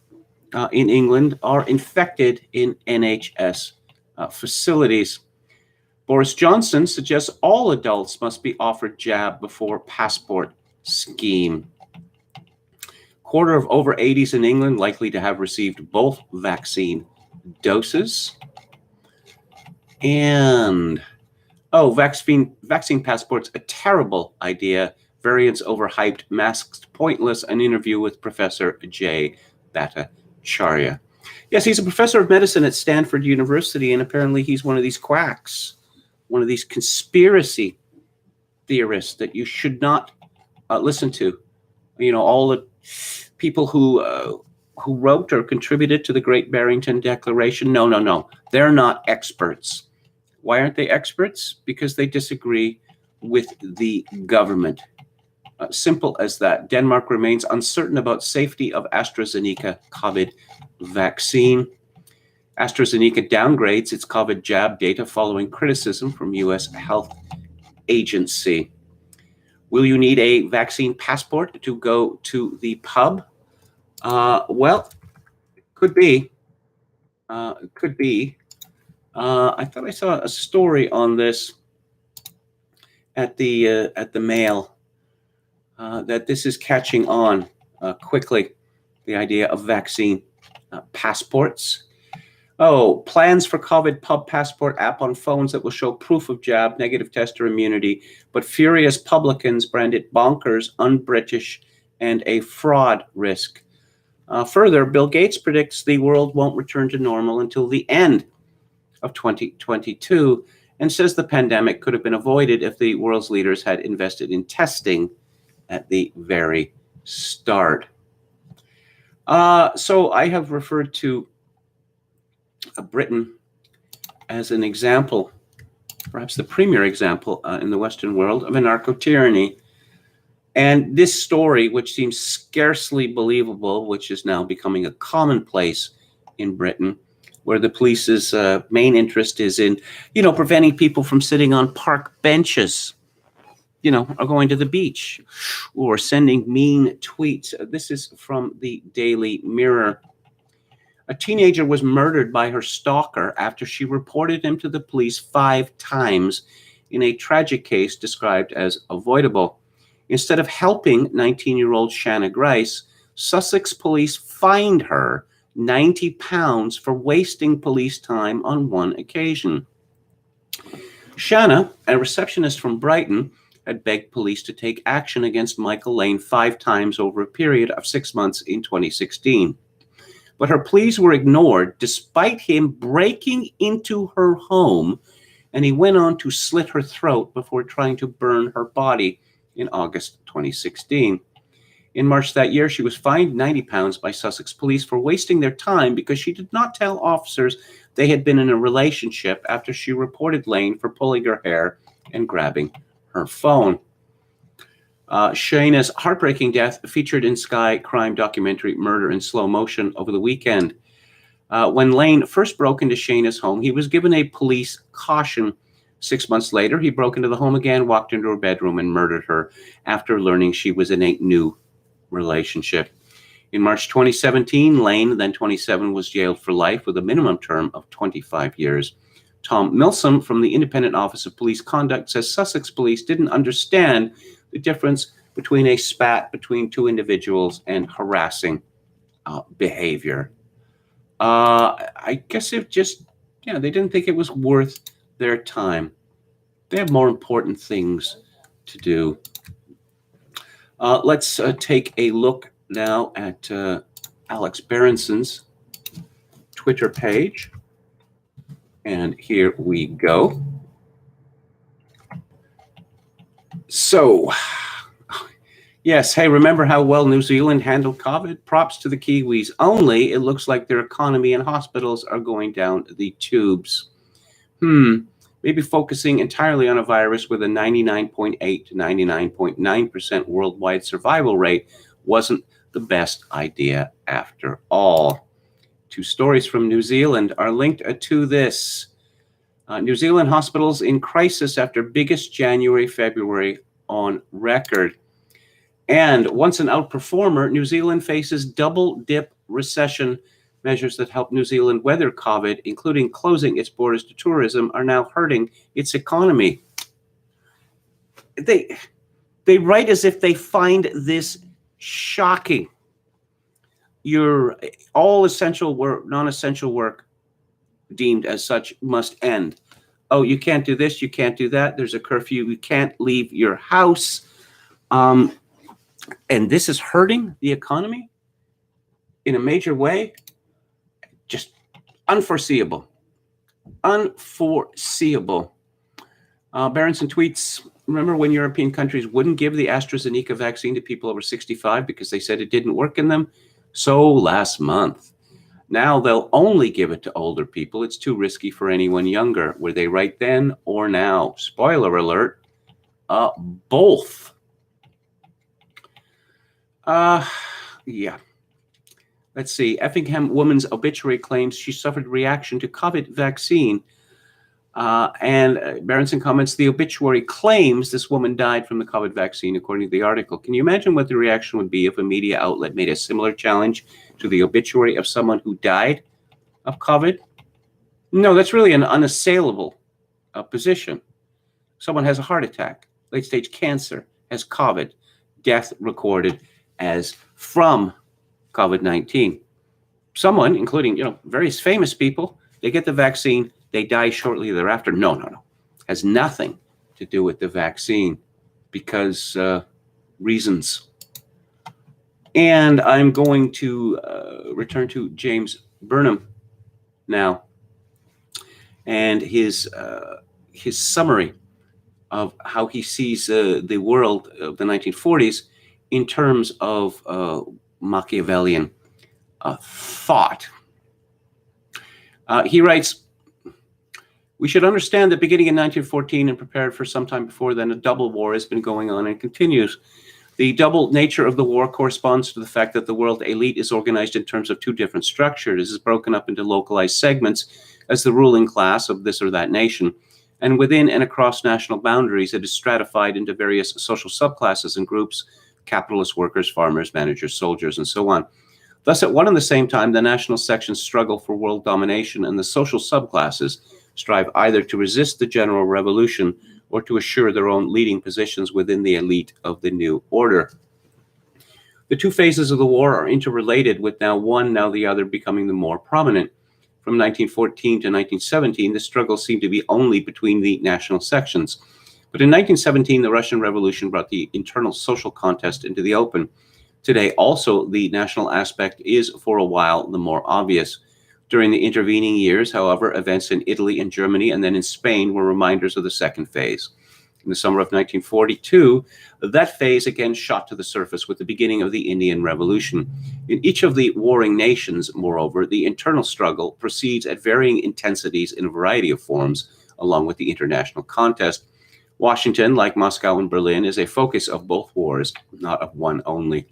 in England are infected in NHS facilities? Boris Johnson suggests all adults must be offered jab before passport scheme. Quarter of over 80s in England likely to have received both vaccine doses. And, vaccine passports, a terrible idea. Variants overhyped, masks pointless. An interview with Professor Jay Bhattacharya. Yes, he's a professor of medicine at Stanford University, and apparently he's one of these quacks, one of these conspiracy theorists that you should not listen to. All the people who wrote or contributed to the Great Barrington Declaration. No. They're not experts. Why aren't they experts? Because they disagree with the government. Simple as that. Denmark remains uncertain about safety of AstraZeneca COVID vaccine. AstraZeneca downgrades its COVID jab data following criticism from U.S. Health Agency. Will you need a vaccine passport to go to the pub? Well, could be. Could be. I thought I saw a story on this at the Mail that this is catching on quickly. The idea of vaccine passports. Plans for COVID pub passport app on phones that will show proof of jab, negative test, or immunity, but furious publicans brand it bonkers, un-British, and a fraud risk. Further, Bill Gates predicts the world won't return to normal until the end of 2022, and says the pandemic could have been avoided if the world's leaders had invested in testing at the very start. So I have referred to Britain as an example, perhaps the premier example in the Western world, of anarcho-tyranny. And this story, which seems scarcely believable, which is now becoming a commonplace in Britain, where the police's main interest is in, preventing people from sitting on park benches, or going to the beach, or sending mean tweets. This is from the Daily Mirror. A teenager was murdered by her stalker after she reported him to the police 5 times in a tragic case described as avoidable. Instead of helping 19-year-old Shanna Grice, Sussex police fined her £90 for wasting police time on one occasion. Shanna, a receptionist from Brighton, had begged police to take action against Michael Lane 5 times over a period of 6 months in 2016. But her pleas were ignored despite him breaking into her home, and he went on to slit her throat before trying to burn her body in August 2016. In March that year, she was fined £90 by Sussex police for wasting their time because she did not tell officers they had been in a relationship after she reported Lane for pulling her hair and grabbing her phone. Shayna's heartbreaking death featured in Sky crime documentary Murder in Slow Motion over the weekend. When Lane first broke into Shayna's home, he was given a police caution. 6 months later, he broke into the home again, walked into her bedroom, and murdered her after learning she was in a new relationship. In March 2017, Lane, then 27, was jailed for life with a minimum term of 25 years. Tom Milsom from the Independent Office of Police Conduct says Sussex police didn't understand the difference between a spat between 2 individuals and harassing behavior. I guess it just, they didn't think it was worth their time. They have more important things to do. Let's take a look now at Alex Berenson's Twitter page. And here we go. So, yes, hey, remember how well New Zealand handled COVID? Props to the Kiwis. Only it looks like their economy and hospitals are going down the tubes. Maybe focusing entirely on a virus with a 99.8 to 99.9% worldwide survival rate wasn't the best idea after all. 2 stories from New Zealand are linked to this. New Zealand hospitals in crisis after biggest January-February on record. And once an outperformer, New Zealand faces double-dip recession. Measures that help New Zealand weather COVID, including closing its borders to tourism, are now hurting its economy. They write as if they find this shocking. Your all essential work, non-essential work deemed as such must end. Oh, you can't do this, you can't do that. There's a curfew, you can't leave your house. And this is hurting the economy in a major way. Just unforeseeable. Unforeseeable. Berenson tweets, remember when European countries wouldn't give the AstraZeneca vaccine to people over 65 because they said it didn't work in them? So last month. Now they'll only give it to older people. It's too risky for anyone younger. Were they right then or now? Spoiler alert, both. Yeah. Let's see. Effingham woman's obituary claims she suffered reaction to COVID vaccine. And Berenson comments, the obituary claims this woman died from the COVID vaccine, according to the article. Can you imagine what the reaction would be if a media outlet made a similar challenge to the obituary of someone who died of COVID? No, that's really an unassailable position. Someone has a heart attack, late-stage cancer, has COVID, death recorded as from COVID-19. Someone, including various famous people, they get the vaccine, they die shortly thereafter. No. Has nothing to do with the vaccine because reasons. And I'm going to return to James Burnham now and his summary of how he sees the world of the 1940s in terms of Machiavellian thought. He writes, we should understand that beginning in 1914 and prepared for some time before then, a double war has been going on and continues. The double nature of the war corresponds to the fact that the world elite is organized in terms of two different structures. It is broken up into localized segments as the ruling class of this or that nation, and within and across national boundaries, it is stratified into various social subclasses and groups: capitalists, workers, farmers, managers, soldiers, and so on. Thus, at one and the same time, the national sections struggle for world domination, and the social subclasses strive either to resist the general revolution or to assure their own leading positions within the elite of the new order. The two phases of the war are interrelated, with now one, now the other becoming the more prominent. From 1914 to 1917, the struggle seemed to be only between the national sections. But in 1917, the Russian Revolution brought the internal social contest into the open. Today, also, the national aspect is, for a while, the more obvious. During the intervening years, however, events in Italy and Germany and then in Spain were reminders of the second phase. In the summer of 1942, that phase again shot to the surface with the beginning of the Indian Revolution. In each of the warring nations, moreover, the internal struggle proceeds at varying intensities in a variety of forms, along with the international contest. Washington, like Moscow and Berlin, is a focus of both wars, not of one only.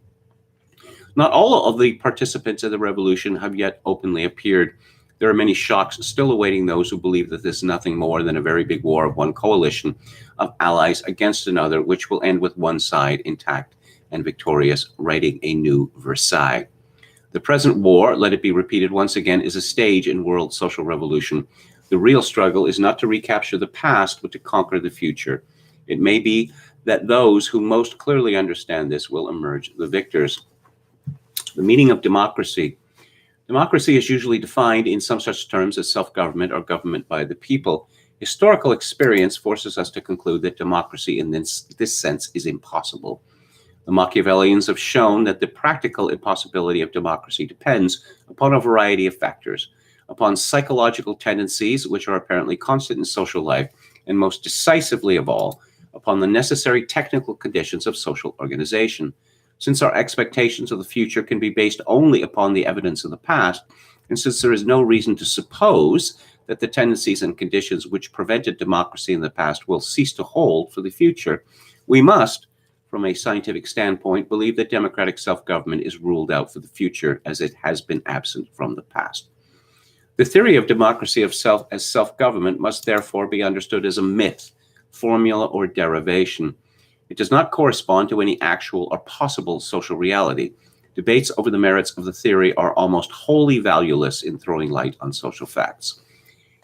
Not all of the participants in the revolution have yet openly appeared. There are many shocks still awaiting those who believe that this is nothing more than a very big war of one coalition of allies against another, which will end with one side intact and victorious, writing a new Versailles. The present war, let it be repeated once again, is a stage in world social revolution. The real struggle is not to recapture the past, but to conquer the future. It may be that those who most clearly understand this will emerge the victors. The meaning of democracy. Democracy is usually defined in some such terms as self-government or government by the people. Historical experience forces us to conclude that democracy in this sense is impossible. The Machiavellians have shown that the practical impossibility of democracy depends upon a variety of factors, upon psychological tendencies, which are apparently constant in social life, and most decisively of all, upon the necessary technical conditions of social organization. Since our expectations of the future can be based only upon the evidence of the past, and since there is no reason to suppose that the tendencies and conditions which prevented democracy in the past will cease to hold for the future, we must, from a scientific standpoint, believe that democratic self-government is ruled out for the future as it has been absent from the past. The theory of democracy as self-government must therefore be understood as a myth, formula, or derivation. It does not correspond to any actual or possible social reality. Debates over the merits of the theory are almost wholly valueless in throwing light on social facts.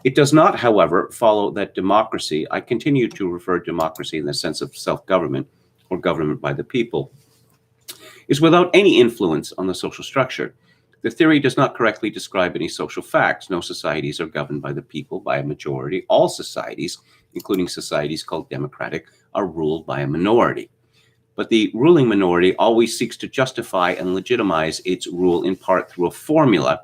It does not, however, follow that democracy, I continue to refer to democracy in the sense of self-government or government by the people, is without any influence on the social structure. The theory does not correctly describe any social facts. No societies are governed by the people, by a majority. All societies, including societies called democratic, are ruled by a minority. But the ruling minority always seeks to justify and legitimize its rule in part through a formula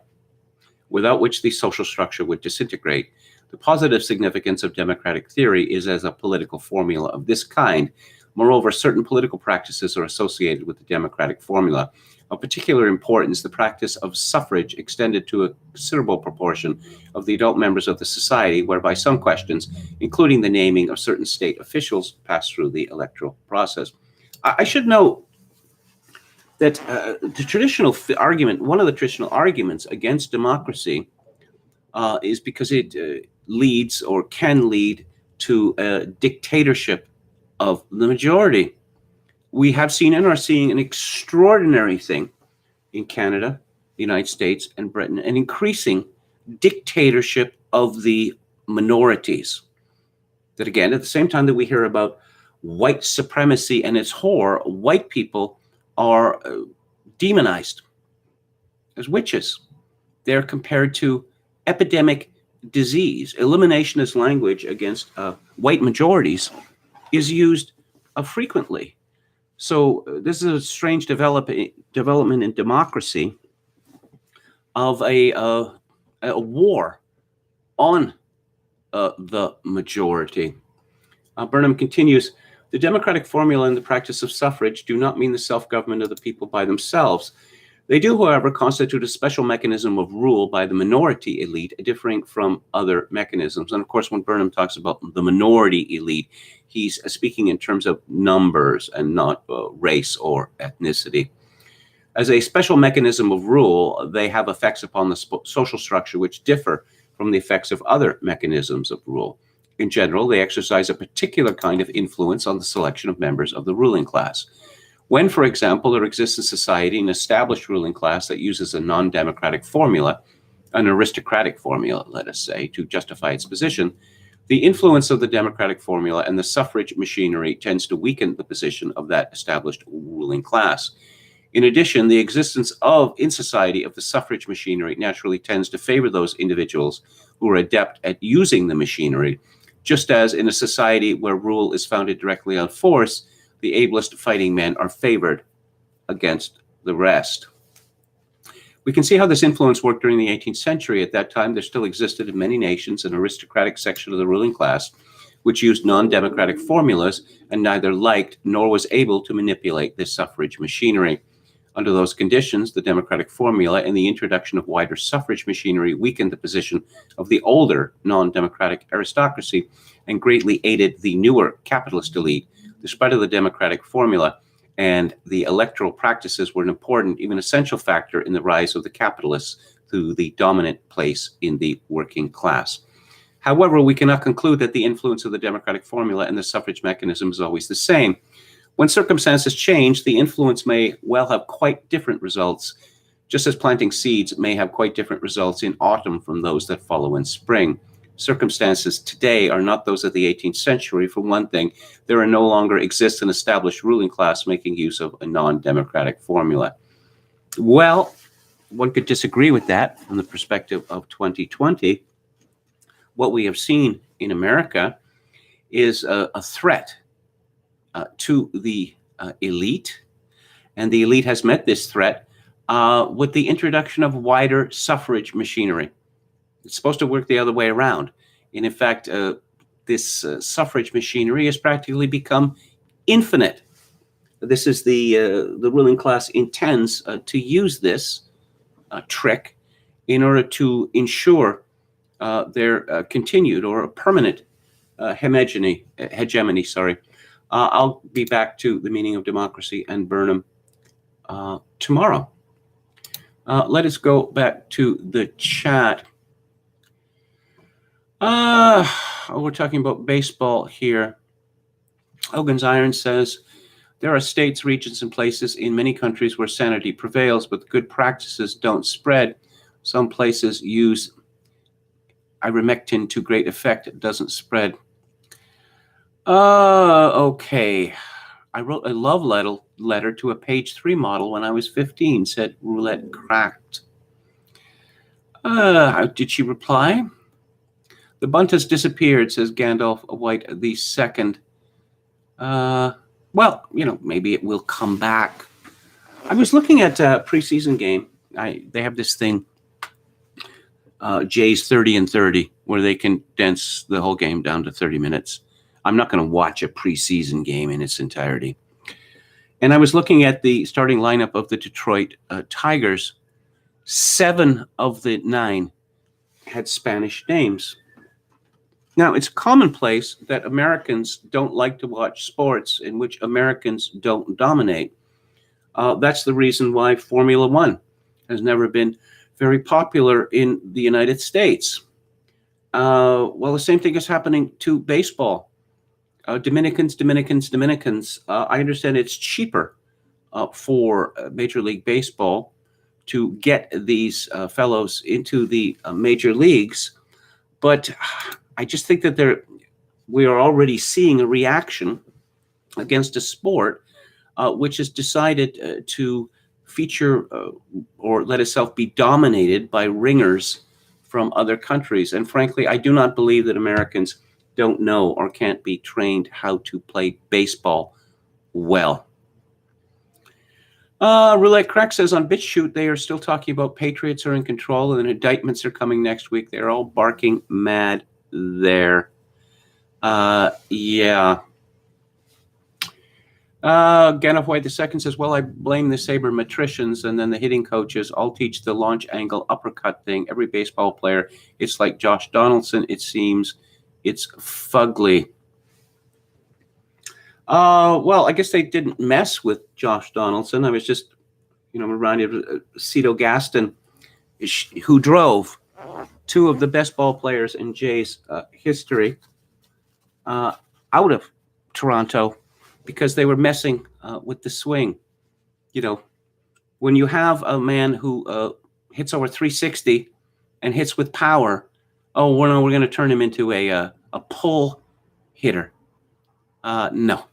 without which the social structure would disintegrate. The positive significance of democratic theory is as a political formula of this kind. Moreover, certain political practices are associated with the democratic formula. Of particular importance, the practice of suffrage extended to a considerable proportion of the adult members of the society, whereby some questions, including the naming of certain state officials, pass through the electoral process. I should note that the traditional argument, one of the traditional arguments against democracy is because it leads or can lead to a dictatorship of the majority. We have seen and are seeing an extraordinary thing in Canada, the United States, and Britain, an increasing dictatorship of the minorities. That again, at the same time that we hear about white supremacy and its horror, white people are demonized as witches. They're compared to epidemic disease. Eliminationist language against white majorities is used frequently. So this is a strange development in democracy of a war on the majority. Burnham continues, the democratic formula and the practice of suffrage do not mean the self-government of the people by themselves. They do, however, constitute a special mechanism of rule by the minority elite, differing from other mechanisms. And of course, when Burnham talks about the minority elite, he's speaking in terms of numbers and not race or ethnicity. As a special mechanism of rule, they have effects upon the social structure which differ from the effects of other mechanisms of rule. In general, they exercise a particular kind of influence on the selection of members of the ruling class. When, for example, there exists in society an established ruling class that uses a non-democratic formula, an aristocratic formula, let us say, to justify its position, the influence of the democratic formula and the suffrage machinery tends to weaken the position of that established ruling class. In addition, the existence in society of the suffrage machinery naturally tends to favor those individuals who are adept at using the machinery, just as in a society where rule is founded directly on force, the ablest fighting men are favored against the rest. We can see how this influence worked during the 18th century. At that time, there still existed in many nations an aristocratic section of the ruling class which used non-democratic formulas and neither liked nor was able to manipulate the suffrage machinery. Under those conditions, the democratic formula and the introduction of wider suffrage machinery weakened the position of the older non-democratic aristocracy and greatly aided the newer capitalist elite. The spread of the democratic formula and the electoral practices were an important, even essential factor in the rise of the capitalists to the dominant place in the working class. However, we cannot conclude that the influence of the democratic formula and the suffrage mechanism is always the same. When circumstances change, the influence may well have quite different results, just as planting seeds may have quite different results in autumn from those that follow in spring. Circumstances today are not those of the 18th century. For one thing, there no longer exists an established ruling class making use of a non-democratic formula. Well, one could disagree with that from the perspective of 2020. What we have seen in America is a threat to the elite, and the elite has met this threat with the introduction of wider suffrage machinery. It's supposed to work the other way around. And in fact, this suffrage machinery has practically become infinite. This is the ruling class intends to use this trick in order to ensure their continued or permanent hegemony. I'll be back to the meaning of democracy and Burnham tomorrow. Let us go back to the chat. We're talking about baseball here. Hogan's Iron says, there are states, regions, and places in many countries where sanity prevails, but good practices don't spread. Some places use ivermectin to great effect. It doesn't spread. Okay. I wrote a love letter to a page 3 model when I was 15, said Roulette Cracked. Did she reply? The bunt has disappeared, says Gandalf White the Second. Well, maybe it will come back. I was looking at a preseason game. They have this thing, Jays 30 and 30, where they condense the whole game down to 30 minutes. I'm not going to watch a preseason game in its entirety. And I was looking at the starting lineup of the Detroit Tigers. 7 of the 9 had Spanish names. Now, it's commonplace that Americans don't like to watch sports in which Americans don't dominate. That's the reason why Formula One has never been very popular in the United States. Well, the same thing is happening to baseball. Dominicans. I understand it's cheaper for Major League Baseball to get these fellows into the major leagues, but I just think that we are already seeing a reaction against a sport which has decided to feature or let itself be dominated by ringers from other countries. And frankly, I do not believe that Americans don't know or can't be trained how to play baseball well. Roulette Crack says on BitChute, they are still talking about Patriots are in control and indictments are coming next week. They're all barking mad there. Yeah. Gandalf White II says, well, I blame the sabermetricians and then the hitting coaches. I'll teach the launch angle uppercut thing. Every baseball player, it's like Josh Donaldson, it seems. It's fugly. Well, I guess they didn't mess with Josh Donaldson. I was just, reminded of Cito Gaston, who drove two of the best ball players in Jays history out of Toronto because they were messing with the swing. When you have a man who hits over 360 and hits with power, we're going to turn him into a pull hitter. No,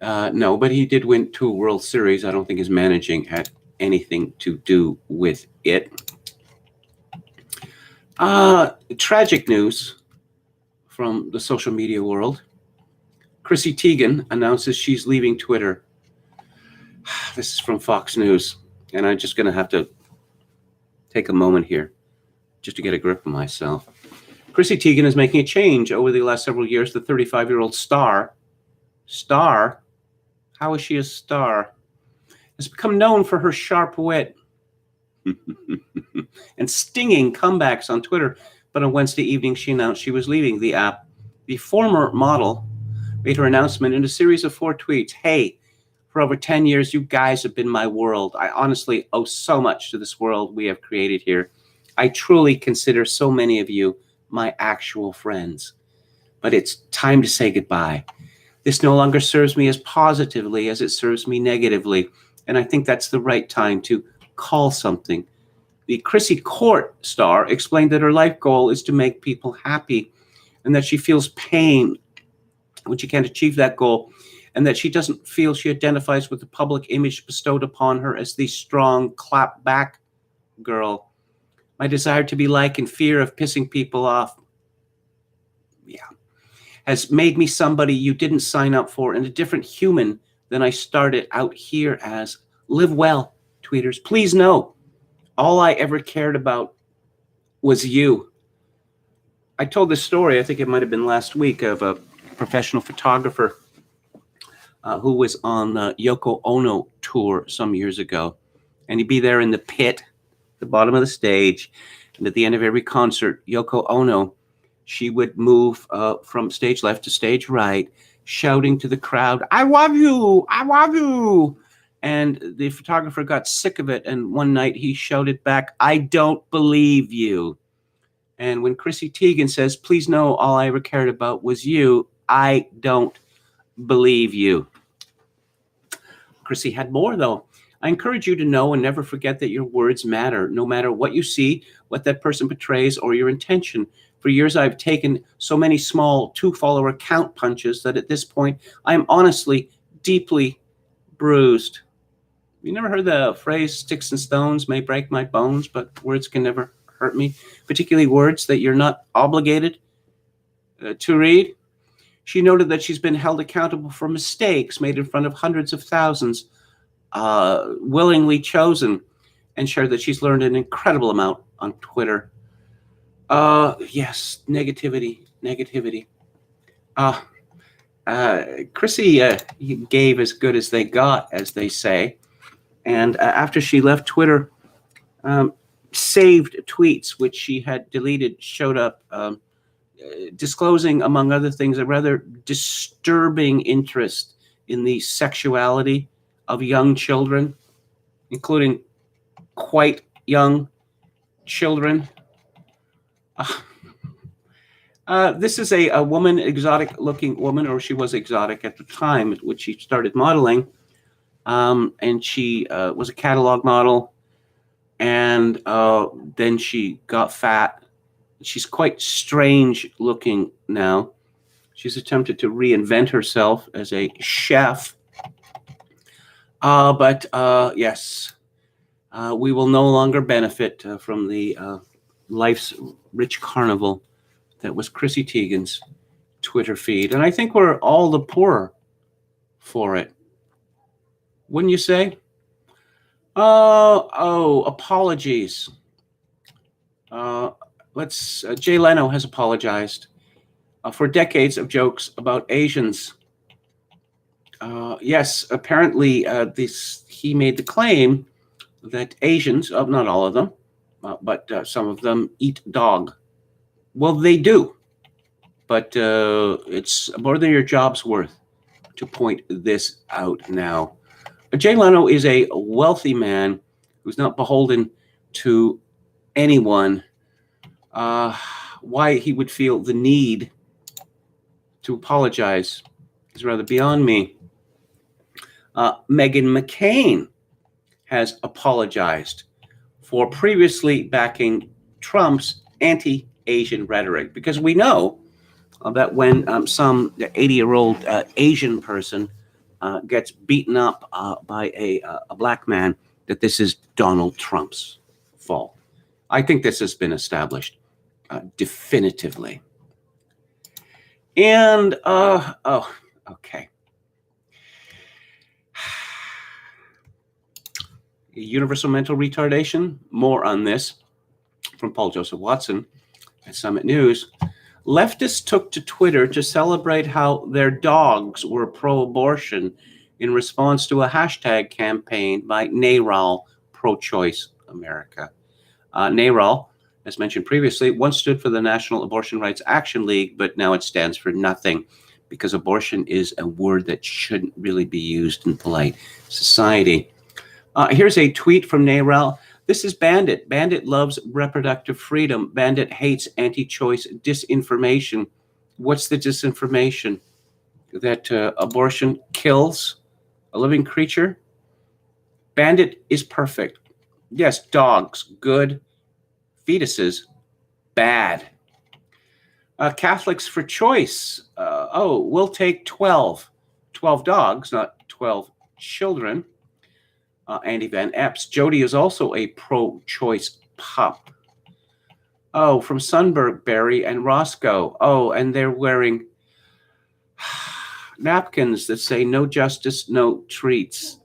but he did win 2 World Series. I don't think his managing had anything to do with it. Tragic news from the social media world. Kristi Teigen announces she's leaving Twitter. This is from Fox News, and I'm just going to have to take a moment here just to get a grip of myself. Kristi Teigen is making a change over the last several years. The 35-year-old star? How is she a star? Has become known for her sharp wit and stinging comebacks on Twitter. But on Wednesday evening, she announced she was leaving the app. The former model made her announcement in a series of 4 tweets. Hey, for over 10 years, you guys have been my world. I honestly owe so much to this world we have created here. I truly consider so many of you my actual friends. But it's time to say goodbye. This no longer serves me as positively as it serves me negatively. And I think that's the right time to call something. The Chrissy Court star explained that her life goal is to make people happy and that she feels pain when she can't achieve that goal, and that she doesn't feel she identifies with the public image bestowed upon her as the strong clap back girl. My desire to be like and fear of pissing people off, has made me somebody you didn't sign up for and a different human than I started out here as. Live well, tweeters. Please know, all I ever cared about was you. I told this story, I think it might have been last week, of a professional photographer who was on the Yoko Ono tour some years ago. And he'd be there in the pit, the bottom of the stage. And at the end of every concert, Yoko Ono, she would move from stage left to stage right, shouting to the crowd, I love you, I love you. And the photographer got sick of it. And one night he shouted back, I don't believe you. And when Kristi Teigen says, please know all I ever cared about was you, I don't believe you. Kristi had more, though. I encourage you to know and never forget that your words matter, no matter what you see, what that person portrays, or your intention. For years, I've taken so many small 2-follower count punches that at this point, I am honestly deeply bruised. You never heard the phrase, sticks and stones may break my bones, but words can never hurt me, particularly words that you're not obligated to read. She noted that she's been held accountable for mistakes made in front of hundreds of thousands, willingly chosen, and shared that she's learned an incredible amount on Twitter. Yes, negativity. Chrissy gave as good as they got, as they say. And after she left Twitter, saved tweets, which she had deleted, showed up disclosing, among other things, a rather disturbing interest in the sexuality of young children, including quite young children. This is a woman, exotic-looking woman, or she was exotic at the time at which she started modeling. And she was a catalog model, and then she got fat. She's quite strange looking now. She's attempted to reinvent herself as a chef. But yes, we will no longer benefit from the life's rich carnival that was Kristi Teigen's Twitter feed. And I think we're all the poorer for it. Wouldn't you say? Apologies. Jay Leno has apologized for decades of jokes about Asians. Yes, apparently he made the claim that Asians, not all of them, but some of them eat dog. Well, they do, but it's more than your job's worth to point this out now. Jay Leno is a wealthy man who's not beholden to anyone. Why he would feel the need to apologize is rather beyond me. Meghan McCain has apologized for previously backing Trump's anti-Asian rhetoric, because we know that when some 80-year-old Asian person gets beaten up by a black man, that this is Donald Trump's fault. I think this has been established definitively. And, okay. Universal mental retardation, more on this from Paul Joseph Watson at Summit News. Leftists took to Twitter to celebrate how their dogs were pro-abortion in response to a hashtag campaign by NARAL, Pro-Choice America. NARAL, as mentioned previously, once stood for the National Abortion Rights Action League, but now it stands for nothing, because abortion is a word that shouldn't really be used in polite society. Here's a tweet from NARAL. This is Bandit. Bandit loves reproductive freedom. Bandit hates anti-choice disinformation. What's the disinformation? That abortion kills a living creature? Bandit is perfect. Yes, dogs, good. Fetuses, bad. Catholics for choice. We'll take 12. 12 dogs, not 12 children. Andy Van Epps. Jody is also a pro-choice pup. Oh, from Sunberry and Roscoe. Oh, and they're wearing napkins that say no justice, no treats.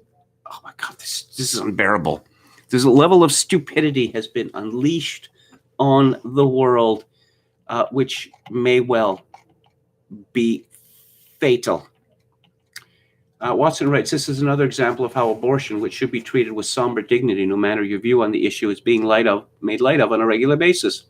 Oh my God, this is unbearable. This level of stupidity has been unleashed on the world, which may well be fatal. Watson writes, this is another example of how abortion, which should be treated with somber dignity no matter your view on the issue, is being made light of on a regular basis.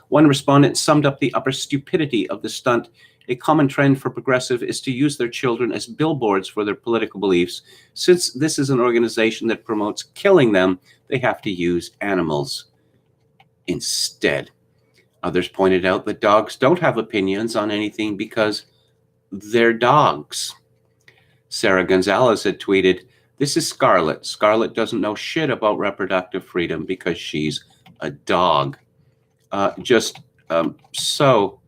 One respondent summed up the utter stupidity of the stunt. A common trend for progressive is to use their children as billboards for their political beliefs. Since this is an organization that promotes killing them, they have to use animals instead. Others pointed out that dogs don't have opinions on anything because they're dogs. Sarah Gonzalez had tweeted, this is Scarlett. Scarlett doesn't know shit about reproductive freedom because she's a dog. So,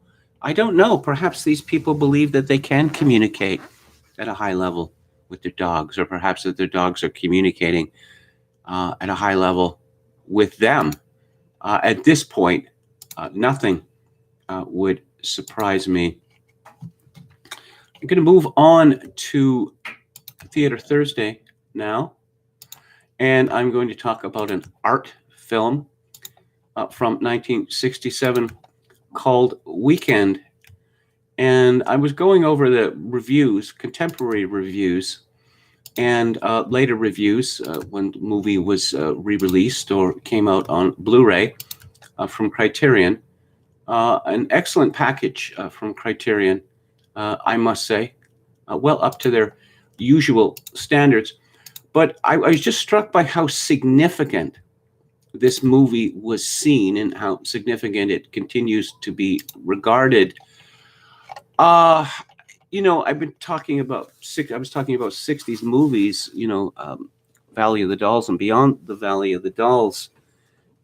I don't know. Perhaps these people believe that they can communicate at a high level with their dogs, or perhaps that their dogs are communicating at a high level with them. At this point, nothing would surprise me. I'm going to move on to Theater Thursday now, and I'm going to talk about an art film from 1967 called Weekend. And I was going over the reviews, contemporary reviews, and later reviews when the movie was re-released or came out on Blu-ray from Criterion. An excellent package from Criterion, I must say, well up to their usual standards. But I was just struck by how significant this movie was seen and how significant it continues to be regarded. I've been talking about I was talking about 60s movies, Valley of the Dolls and Beyond the Valley of the Dolls.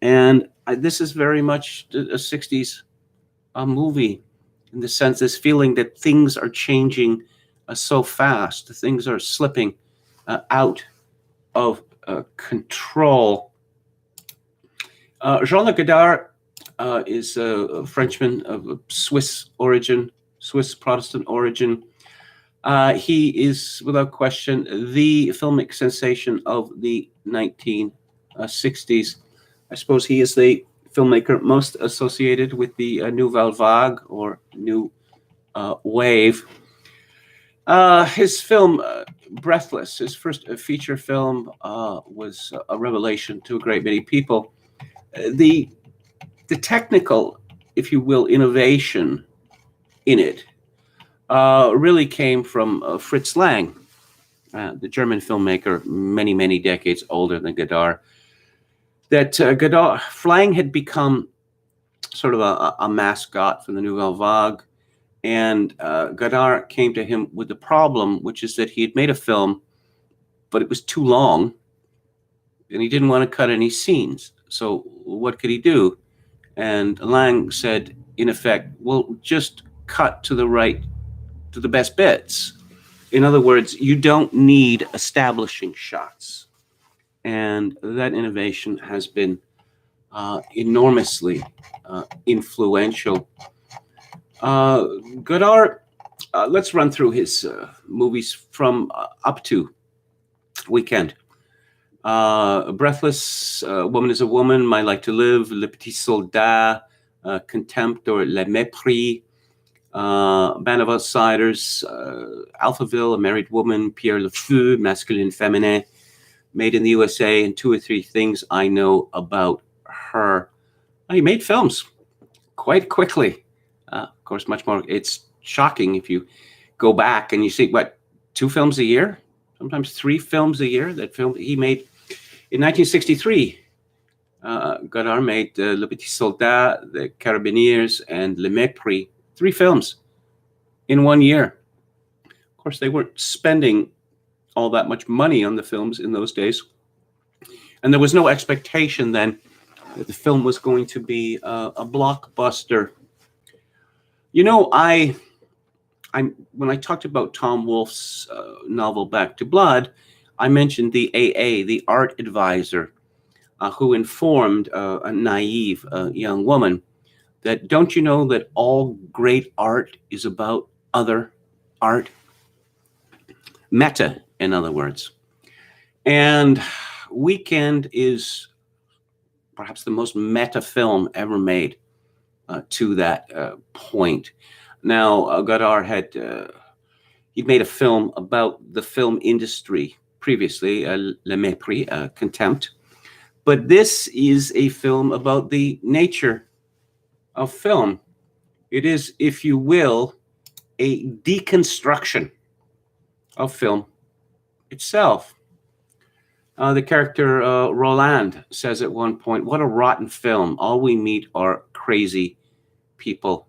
And this is very much a 60s movie, in the sense, this feeling that things are changing so fast, things are slipping out of control. Jean-Luc Godard is a Frenchman of Swiss origin, Swiss Protestant origin. He is, without question, the filmic sensation of the 1960s. I suppose he is the filmmaker most associated with the Nouvelle Vague, or New Wave. His film, Breathless, his first feature film, was a revelation to a great many people. The technical, if you will, innovation in it really came from Fritz Lang, the German filmmaker, many, many decades older than Godard. That Godard, Lang had become sort of a mascot for the Nouvelle Vague. And Godard came to him with the problem, which is that he had made a film, but it was too long, and he didn't want to cut any scenes. So what could he do? And Lang said, in effect, well, just cut to the best bits. In other words, you don't need establishing shots. And that innovation has been enormously influential. Godard, let's run through his movies from up to Weekend. Breathless, Woman is a Woman, My Like to Live, Le Petit Soldat, Contempt or Le Mépris, Band of Outsiders, Alphaville, A Married Woman, Pierre Le Feu, Masculine Féminin, Made in the USA, and Two or Three Things I Know About Her. He made films quite quickly. Of course, much more. It's shocking if you go back and you see, what, 2 films a year? Sometimes 3 films a year. That film he made in 1963. Godard made Le Petit Soldat, The Carabiniers, and Le Mépris. 3 films in 1 year. Of course, they weren't spending all that much money on the films in those days. And there was no expectation then that the film was going to be a blockbuster. You know, when I talked about Tom Wolfe's novel Back to Blood, I mentioned the AA, the art advisor, who informed a naive young woman that, don't you know that all great art is about other art? Meta, in other words. And Weekend is perhaps the most meta film ever made to that point. Now, Godard he'd made a film about the film industry previously, Le Mépris, Contempt. But this is a film about the nature of film. It is, if you will, a deconstruction of film itself. The character Roland says at one point, "What a rotten film. All we meet are crazy people."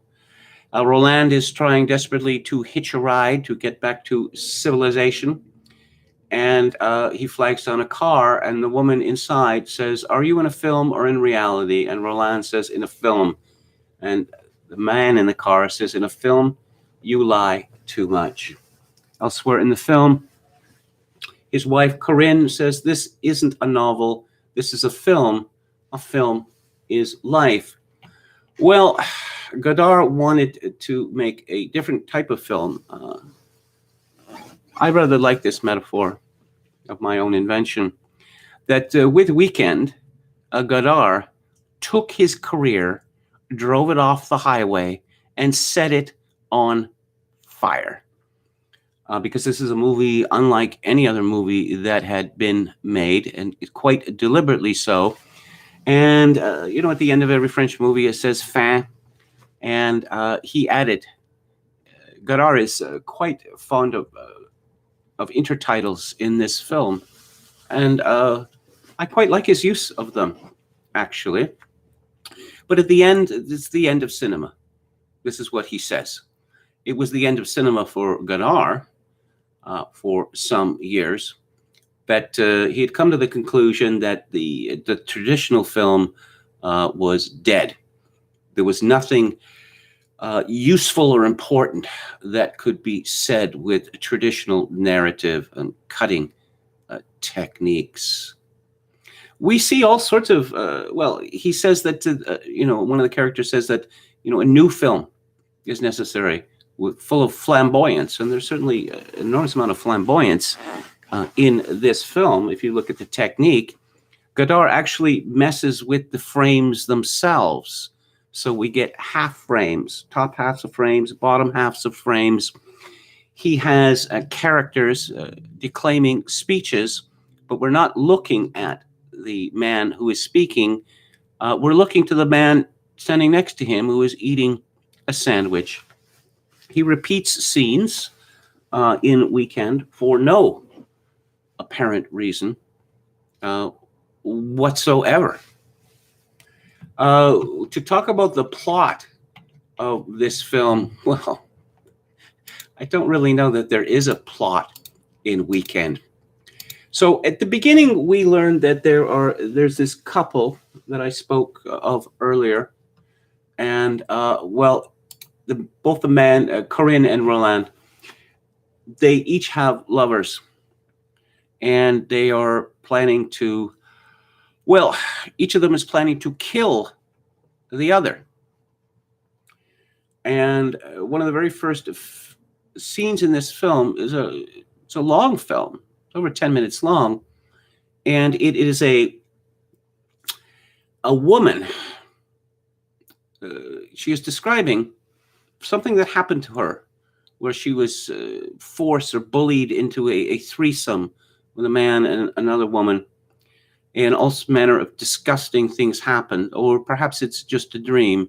Roland is trying desperately to hitch a ride to get back to civilization. And he flags down a car, and the woman inside says, "Are you in a film or in reality?" And Roland says, "In a film." And the man in the car says, "In a film, you lie too much." Elsewhere in the film, his wife, Corinne, says, "This isn't a novel. This is a film. A film is life." Well, Godard wanted to make a different type of film. I rather like this metaphor of my own invention, that with Weekend, Godard took his career, drove it off the highway, and set it on fire. Because this is a movie unlike any other movie that had been made, and quite deliberately so. And, at the end of every French movie, it says fin. And he added, Godard is quite fond of intertitles in this film. And I quite like his use of them, actually. But at the end, it's the end of cinema. This is what he says. It was the end of cinema for Godard for some years. But he had come to the conclusion that the traditional film was dead. There was nothing useful or important that could be said with traditional narrative and cutting techniques. We see all sorts of, he says that, one of the characters says that, a new film is necessary, full of flamboyance. And there's certainly an enormous amount of flamboyance in this film. If you look at the technique, Godard actually messes with the frames themselves. So we get half frames, top halves of frames, bottom halves of frames. He has characters declaiming speeches, but we're not looking at the man who is speaking. We're looking to the man standing next to him who is eating a sandwich. He repeats scenes in Weekend for no apparent reason whatsoever. To talk about the plot of this film, well, I don't really know that there is a plot in Weekend. So at the beginning, we learned that there's this couple that I spoke of earlier, and both the man, Corinne and Roland, they each have lovers, and they are planning to, well, each of them is planning to kill the other. And one of the very first scenes in this film it's a long film, over 10 minutes long, and it is a woman. She is describing something that happened to her, where she was forced or bullied into a threesome with a man and another woman, and all manner of disgusting things happen, or perhaps it's just a dream.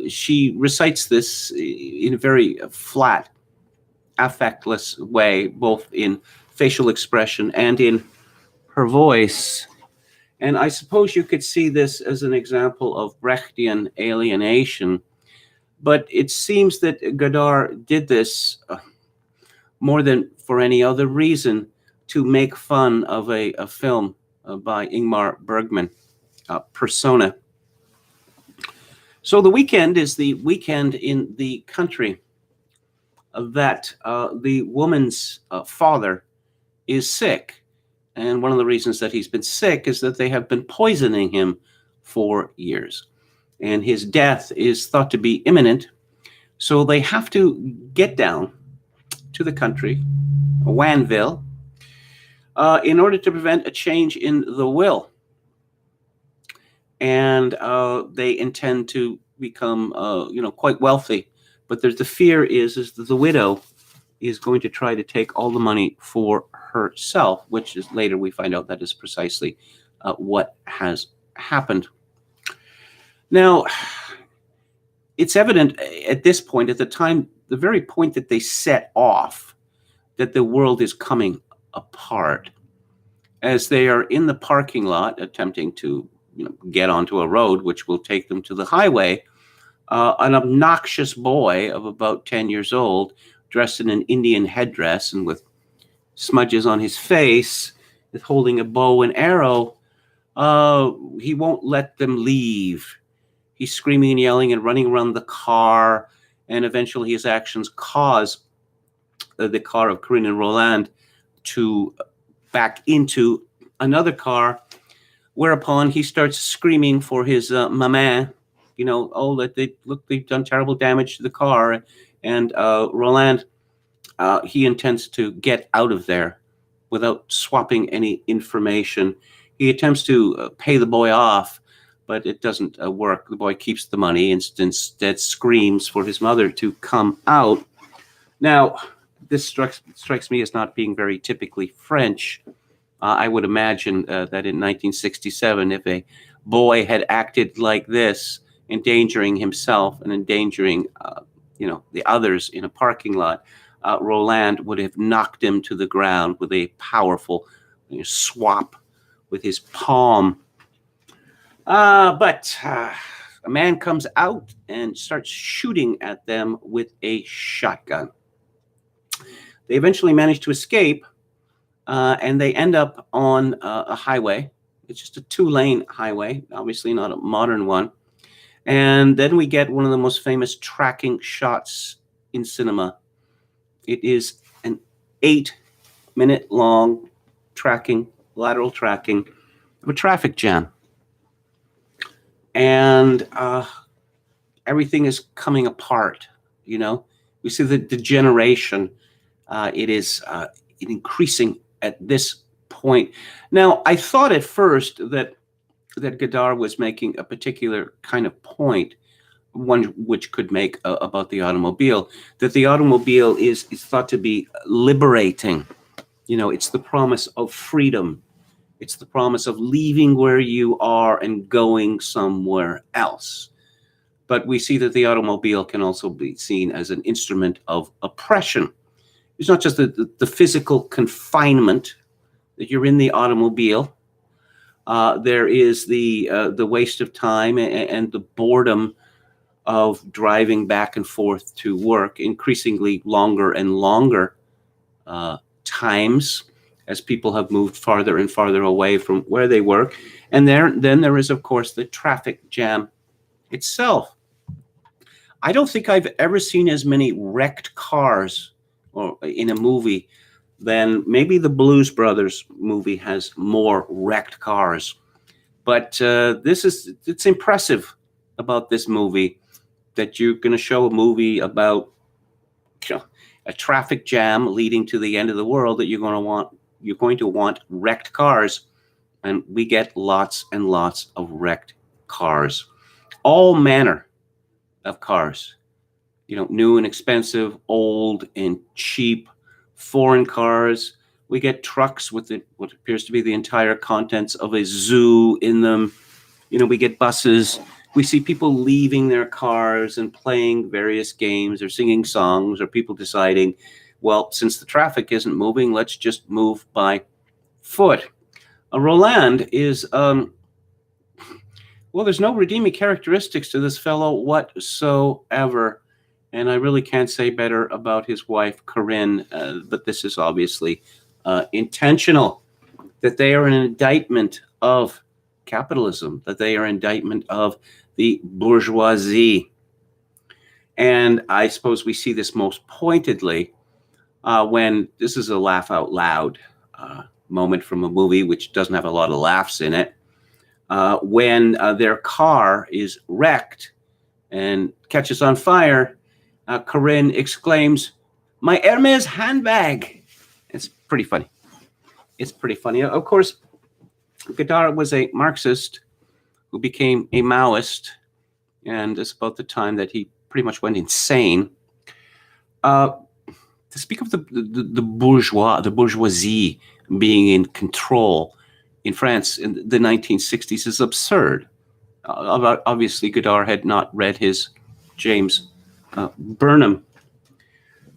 She recites this in a very flat, affectless way, both in facial expression and in her voice. And I suppose you could see this as an example of Brechtian alienation, but it seems that Godard did this more than for any other reason to make fun of a film by Ingmar Bergman, Persona. So the weekend is the weekend in the country that the woman's father is sick. And one of the reasons that he's been sick is that they have been poisoning him for years. And his death is thought to be imminent. So they have to get down to the country, Wanville, in order to prevent a change in the will. And they intend to become, quite wealthy. But there's the fear is that the widow is going to try to take all the money for herself, which is later we find out that is precisely what has happened. Now, it's evident at this point, at the time, the very point that they set off, that the world is coming apart. As they are in the parking lot attempting to get onto a road which will take them to the highway, an obnoxious boy of about 10 years old, dressed in an Indian headdress and with smudges on his face, is holding a bow and arrow. He won't let them leave. He's screaming and yelling and running around the car, and eventually his actions cause the car of Corinne and Roland to back into another car, whereupon he starts screaming for his maman, that they've done terrible damage to the car. And Roland, he intends to get out of there without swapping any information. He attempts to pay the boy off, but it doesn't work. The boy keeps the money and instead screams for his mother to come out. Now, this strikes me as not being very typically French. I would imagine that in 1967, if a boy had acted like this, endangering himself and endangering, the others in a parking lot, Roland would have knocked him to the ground with a powerful swap with his palm. But a man comes out and starts shooting at them with a shotgun. They eventually manage to escape, and they end up on a highway. It's just a 2-lane highway, obviously not a modern one. And then we get one of the most famous tracking shots in cinema. It is an 8-minute long lateral tracking of a traffic jam. And everything is coming apart, We see the degeneration. It is increasing at this point. Now, I thought at first that Godard was making a particular kind of point one which could make about the automobile, that the automobile is thought to be liberating. It's the promise of freedom. It's the promise of leaving where you are and going somewhere else. But we see that the automobile can also be seen as an instrument of oppression. It's not just the physical confinement that you're in the automobile. There is the waste of time and the boredom of driving back and forth to work, increasingly longer and longer times as people have moved farther and farther away from where they work. And then there is, of course, the traffic jam itself. I don't think I've ever seen as many wrecked cars or in a movie than maybe the Blues Brothers movie has more wrecked cars. But it's impressive about this movie that you're going to show a movie about a traffic jam leading to the end of the world, that you're going to want wrecked cars. And we get lots and lots of wrecked cars, all manner of cars, new and expensive, old and cheap, foreign cars. We get trucks with what appears to be the entire contents of a zoo in them. We get buses. We see people leaving their cars and playing various games or singing songs, or people deciding, well, since the traffic isn't moving, let's just move by foot. Roland is, there's no redeeming characteristics to this fellow whatsoever. And I really can't say better about his wife, Corinne, but this is obviously intentional, that they are an indictment of capitalism, that they are an indictment of the bourgeoisie. And I suppose we see this most pointedly when this is a laugh out loud moment from a movie which doesn't have a lot of laughs in it, when their car is wrecked and catches on fire. Corinne exclaims, "My Hermes handbag." It's pretty funny. Of course, Godard was a Marxist who became a Maoist, and it's about the time that he pretty much went insane. To speak of the bourgeoisie being in control in France in the 1960s is absurd. Obviously, Godard had not read his James Burnham.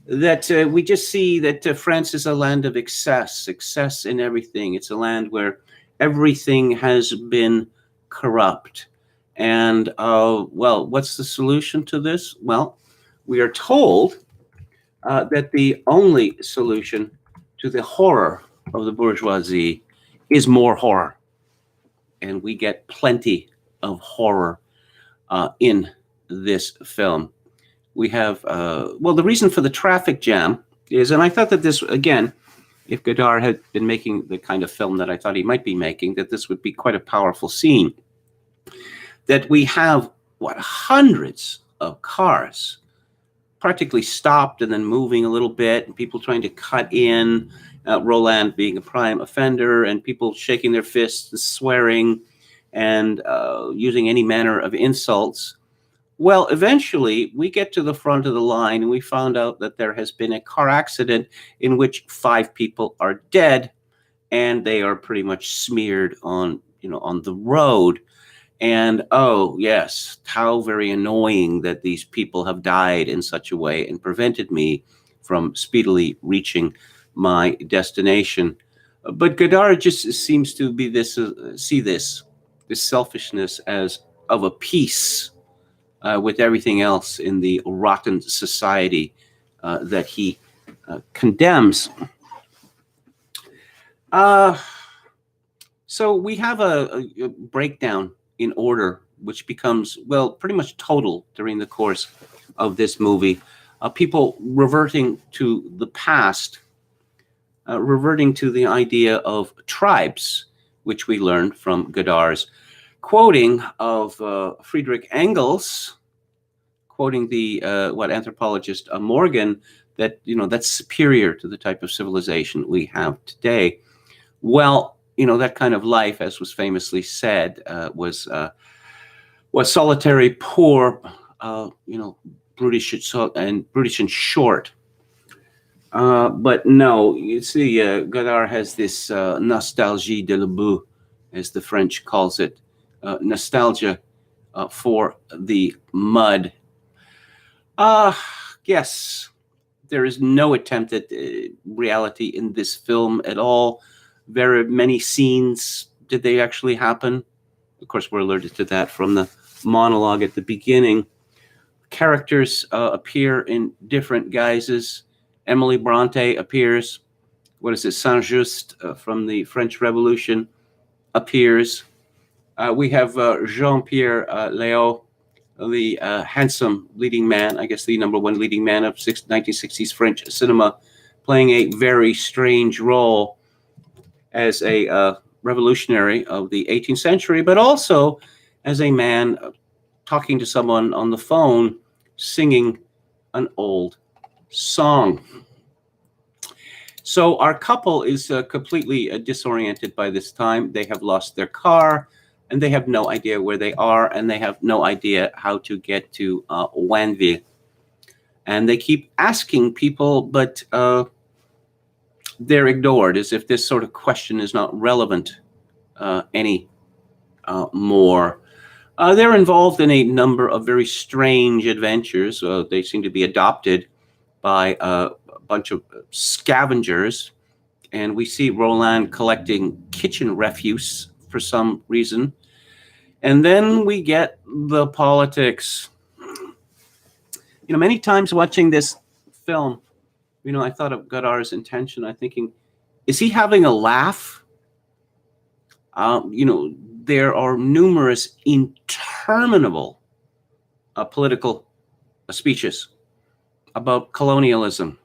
That we just see that France is a land of excess in everything. It's a land where everything has been corrupt. And, what's the solution to this? Well, we are told that the only solution to the horror of the bourgeoisie is more horror. And we get plenty of horror in this film. We have, the reason for the traffic jam is, and I thought that this, again, if Godard had been making the kind of film that I thought he might be making, that this would be quite a powerful scene. That we have, hundreds of cars practically stopped and then moving a little bit, and people trying to cut in, Roland being a prime offender, and people shaking their fists and swearing and using any manner of insults. Well, eventually we get to the front of the line and we found out that there has been a car accident in which 5 people are dead, and they are pretty much smeared on the road. And oh yes, how very annoying that these people have died in such a way and prevented me from speedily reaching my destination. But Godard just seems to be see this selfishness as of a piece with everything else in the rotten society that he condemns. So we have a breakdown in order, which becomes, pretty much total during the course of this movie. People reverting to the past, reverting to the idea of tribes, which we learned from Godard's quoting of Friedrich Engels, quoting the anthropologist Morgan, that that's superior to the type of civilization we have today. Well, that kind of life, as was famously said, was solitary, poor, British and short. But no, you see, Godard has this nostalgie de l'ebout, as the French calls it, nostalgia for the mud. Yes, there is no attempt at reality in this film at all. Very many scenes, did they actually happen? Of course, we're alerted to that from the monologue at the beginning. Characters appear in different guises. Emily Bronte appears. What is it? Saint-Just from the French Revolution appears. We have Jean-Pierre Léaud, the handsome leading man, I guess the number one leading man of 1960s French cinema, playing a very strange role as a revolutionary of the 18th century, but also as a man talking to someone on the phone, singing an old song. So our couple is completely disoriented by this time. They have lost their car, and they have no idea where they are, and they have no idea how to get to Wanville. And they keep asking people, but they're ignored, as if this sort of question is not relevant any more. They're involved in a number of very strange adventures. They seem to be adopted by a bunch of scavengers, and we see Roland collecting kitchen refuse for some reason. And then we get the politics. Many times watching this film, I thought of Godard's intention. I'm thinking, is he having a laugh? There are numerous interminable political speeches about colonialism,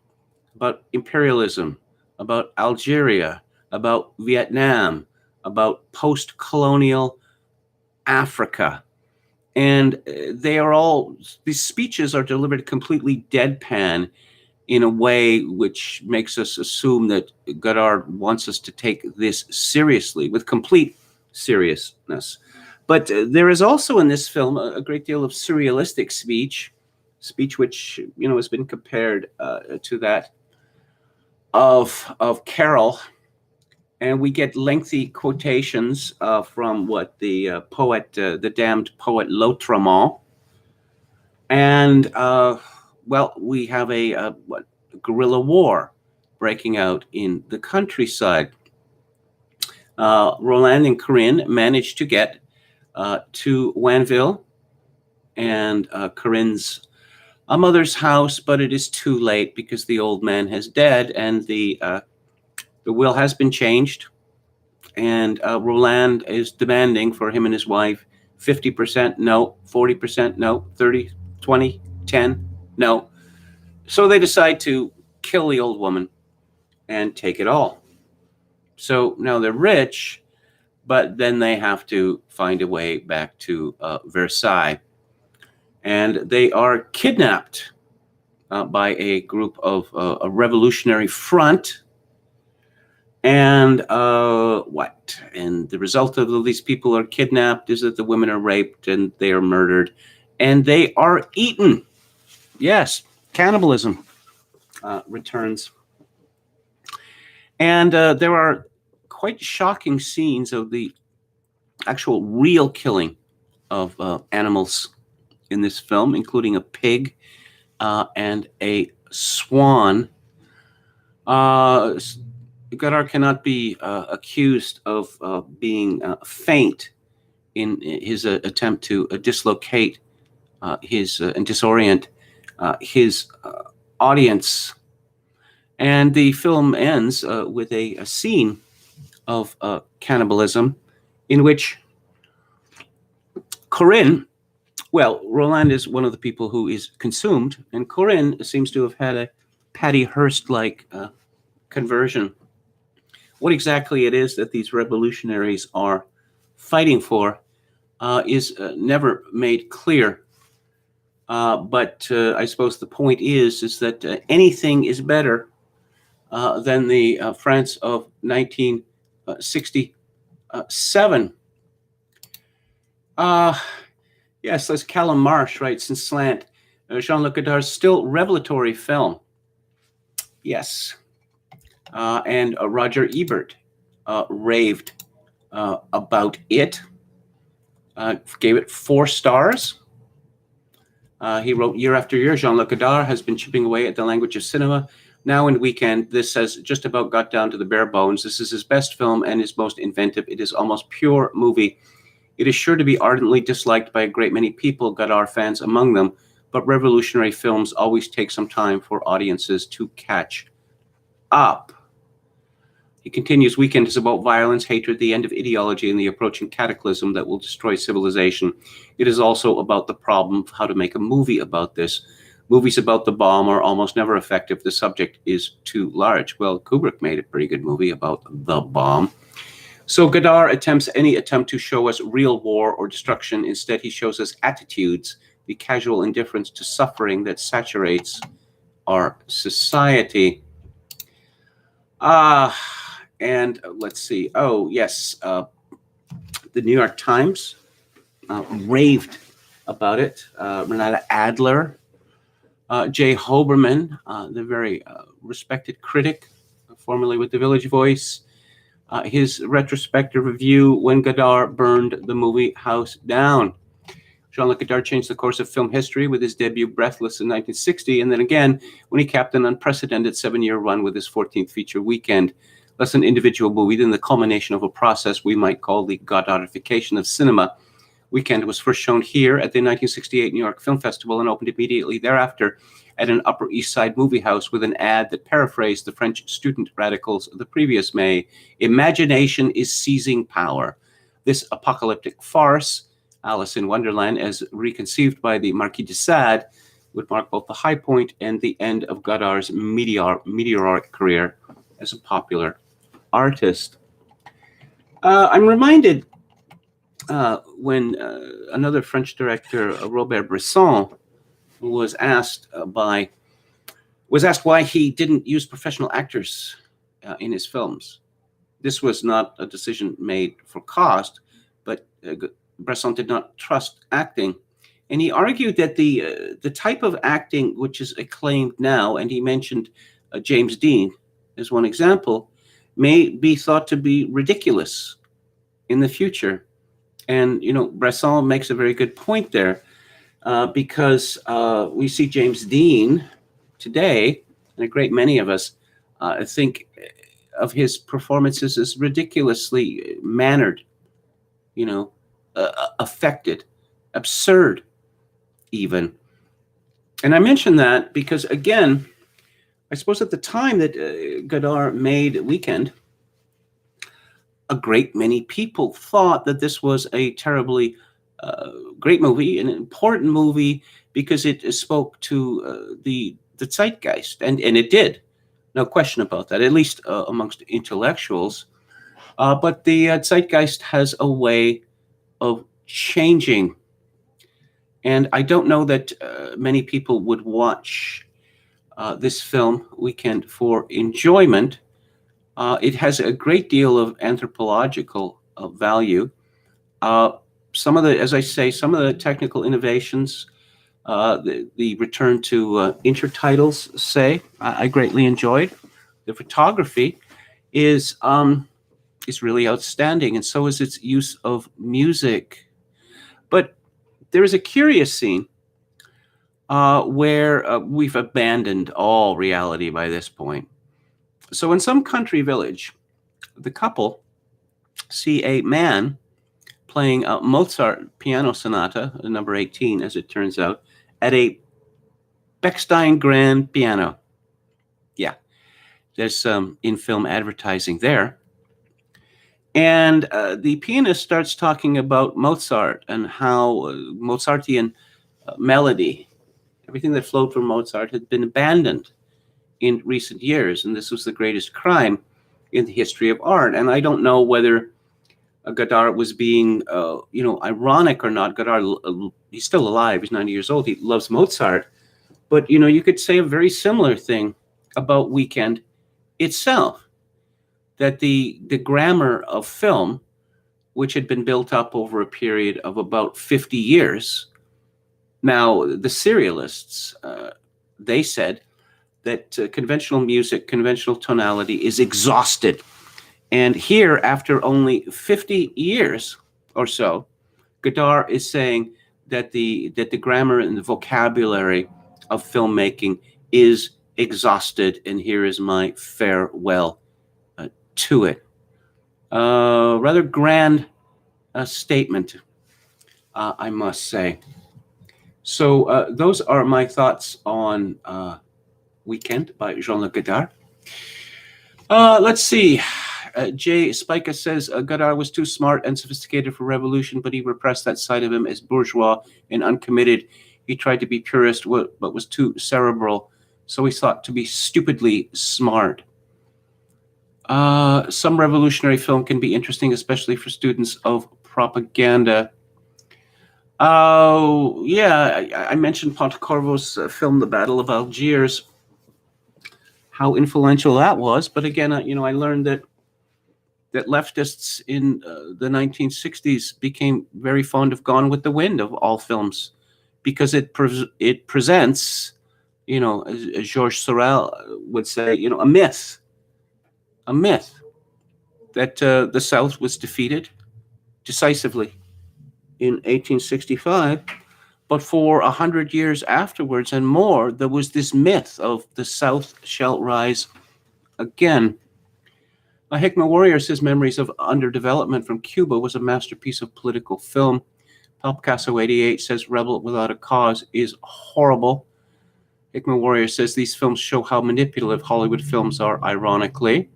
about imperialism, about Algeria, about Vietnam, about post-colonial Africa. And these speeches are delivered completely deadpan in a way which makes us assume that Godard wants us to take this seriously, with complete seriousness. But there is also in this film a great deal of surrealistic speech which has been compared to that of Carol, and we get lengthy quotations from what the damned poet Lautréamont, and we have a guerrilla war breaking out in the countryside. Roland and Corinne managed to get to Wanville and Corinne's mother's house, but it is too late because the old man has died, and the will has been changed, and Roland is demanding for him and his wife 50% no, 40% no, 30, 20, 10 no. So they decide to kill the old woman and take it all. So now they're rich, but then they have to find a way back to Versailles. And they are kidnapped by a group of a revolutionary front. And And the result of these people are kidnapped is that the women are raped and they are murdered and they are eaten. Yes, cannibalism returns. And there are quite shocking scenes of the actual real killing of animals in this film, including a pig and a swan. Godard cannot be accused of being faint in his attempt to dislocate and disorient his audience. And the film ends with a scene of cannibalism in which Corinne, Roland is one of the people who is consumed, and Corinne seems to have had a Patty Hearst-like conversion. What exactly it is that these revolutionaries are fighting for is never made clear. But I suppose the point is that anything is better than the France of 1967. Yes, as Callum Marsh writes in Slant, Jean-Luc Godard's still revelatory film. Yes. And Roger Ebert raved about it, gave it 4 stars. He wrote, year after year, Jean-Luc Godard has been chipping away at the language of cinema. Now in Weekend, this has just about got down to the bare bones. This is his best film and his most inventive. It is almost pure movie. It is sure to be ardently disliked by a great many people, Godard fans among them, but revolutionary films always take some time for audiences to catch up. He continues, Weekend is about violence, hatred, the end of ideology, and the approaching cataclysm that will destroy civilization. It is also about the problem of how to make a movie about this. Movies about the bomb are almost never effective. The subject is too large. Well, Kubrick made a pretty good movie about the bomb. So Godard attempts any attempt to show us real war or destruction. Instead, he shows us attitudes, the casual indifference to suffering that saturates our society. And let's see. Oh, yes. The New York Times raved about it. Renata Adler, Jay Hoberman, the very respected critic, formerly with the Village Voice, his retrospective review, When Godard Burned the Movie House Down. Jean-Luc Godard changed the course of film history with his debut Breathless in 1960, and then again when he capped an unprecedented 7-year run with his 14th feature Weekend. Less an individual movie than the culmination of a process we might call the Godardification of cinema. Weekend was first shown here at the 1968 New York Film Festival and opened immediately thereafter at an Upper East Side movie house with an ad that paraphrased the French student radicals of the previous May. Imagination is seizing power. This apocalyptic farce, Alice in Wonderland, as reconceived by the Marquis de Sade, would mark both the high point and the end of Godard's meteoric career as a popular artist. I'm reminded when another French director, Robert Bresson, was asked why he didn't use professional actors in his films. This was not a decision made for cost, but Bresson did not trust acting, and he argued that the type of acting which is acclaimed now, and he mentioned James Dean as one example, may be thought to be ridiculous in the future. And, Bresson makes a very good point there because we see James Dean today, and a great many of us think of his performances as ridiculously mannered, affected, absurd even. And I mention that because, again, I suppose at the time that Godard made Weekend, a great many people thought that this was a terribly great movie, an important movie, because it spoke to the zeitgeist, and it did. No question about that, at least amongst intellectuals. But the zeitgeist has a way of changing. And I don't know that many people would watch this film, Weekend, for enjoyment. It has a great deal of anthropological value. Some of the technical innovations, the return to intertitles, I greatly enjoyed. The photography is really outstanding, and so is its use of music. But there is a curious scene where we've abandoned all reality by this point. So in some country village, the couple see a man playing a Mozart piano sonata, number 18, as it turns out, at a Bechstein grand piano. Yeah, there's some in-film advertising there. And the pianist starts talking about Mozart and how Mozartian melody, everything that flowed from Mozart, had been abandoned in recent years, and this was the greatest crime in the history of art. And I don't know whether Godard was being, ironic or not. Godard, he's still alive. He's 90 years old. He loves Mozart. But, you could say a very similar thing about Weekend itself, that the grammar of film, which had been built up over a period of about 50 years, Now, the serialists, they said that conventional music, conventional tonality is exhausted. And here, after only 50 years or so, Godard is saying that the grammar and the vocabulary of filmmaking is exhausted, and here is my farewell to it. Rather grand statement, I must say. So those are my thoughts on Weekend by Jean-Luc Godard. Let's see. Jay Spica says Godard was too smart and sophisticated for revolution, but he repressed that side of him as bourgeois and uncommitted. He tried to be purist, but was too cerebral, so he thought to be stupidly smart. Some revolutionary film can be interesting, especially for students of propaganda. Yeah, I mentioned Pontecorvo's film, The Battle of Algiers, how influential that was. But again, I learned that leftists in the 1960s became very fond of Gone with the Wind, of all films, because it presents, as Georges Sorel would say, a myth that the South was defeated decisively in 1865. But for 100 years afterwards and more, there was this myth of the South shall rise again. Hickman Warrior says Memories of Underdevelopment from Cuba was a masterpiece of political film. Picasso 88 says Rebel Without a Cause is horrible. Hickman Warrior says these films show how manipulative Hollywood films are, ironically.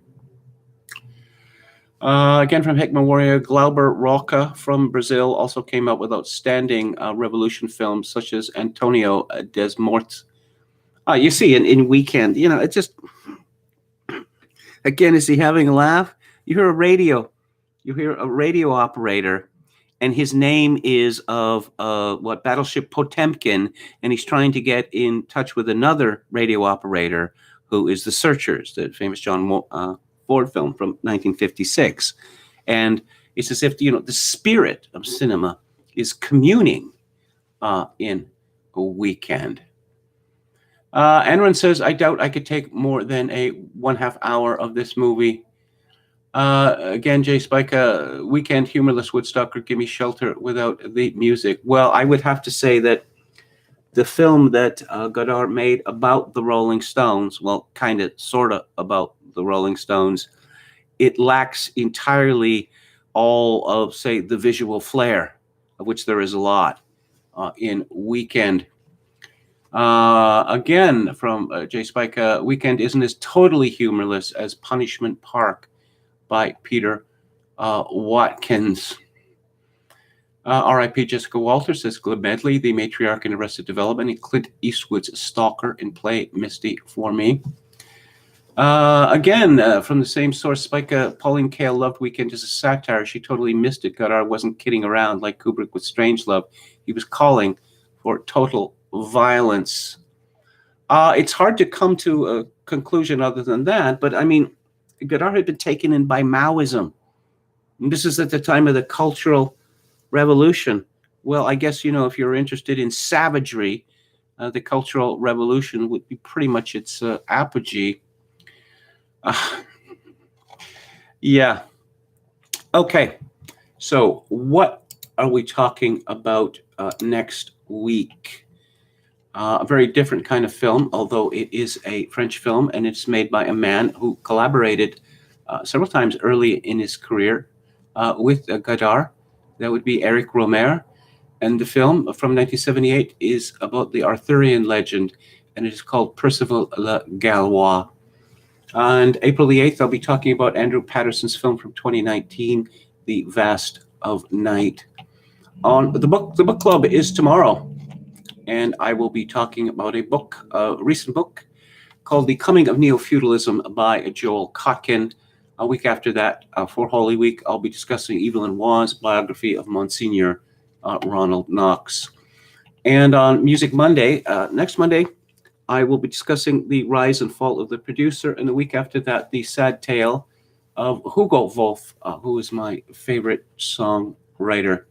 Again from Hickman Warrior, Glauber Roca from Brazil also came out with outstanding revolution films such as Antonio des Mortes. You see in Weekend, it just... Again, is he having a laugh? You hear a radio operator, and his name is of Battleship Potemkin, and he's trying to get in touch with another radio operator who is The Searchers, the famous John Ford film from 1956. And it's as if, the spirit of cinema is communing in a Weekend. Enron says, I doubt I could take more than a 1/2 hour of this movie. Again, Jay Spica, Weekend, humorless Woodstocker, Gimme Shelter without the music. Well, I would have to say that the film that Godard made about the Rolling Stones, well, kind of, sort of about the Rolling Stones, it lacks entirely all of, say, the visual flair, of which there is a lot in Weekend. Again, from Jay Spica, Weekend isn't as totally humorless as Punishment Park by Peter Watkins. R.I.P. Jessica Walters says Glib Medley, the matriarch in Arrested Development, and Clint Eastwood's Stalker in Play Misty for Me. Again, from the same source, Spica, Pauline Kael loved Weekend as a satire. She totally missed it. Godard wasn't kidding around like Kubrick with Strangelove. He was calling for total violence. It's hard to come to a conclusion other than that, but I mean, Godard had been taken in by Maoism. And this is at the time of the Cultural Revolution. Well, I guess, if you're interested in savagery, the Cultural Revolution would be pretty much its apogee. Yeah. Okay. So what are we talking about next week? A very different kind of film, although it is a French film, and it's made by a man who collaborated several times early in his career with Godard. That would be Eric Romer. And the film from 1978 is about the Arthurian legend, and it is called Percival le Gallois. And April the 8th, I'll be talking about Andrew Patterson's film from 2019, The Vast of Night. The book club is tomorrow, and I will be talking about a recent book called The Coming of Neo-Feudalism by Joel Kotkin. A week after that, for Holy Week, I'll be discussing Evelyn Waugh's biography of Monsignor Ronald Knox. And on Music Monday, next Monday, I will be discussing the rise and fall of the producer, and the week after that, the sad tale of Hugo Wolf, who is my favorite songwriter.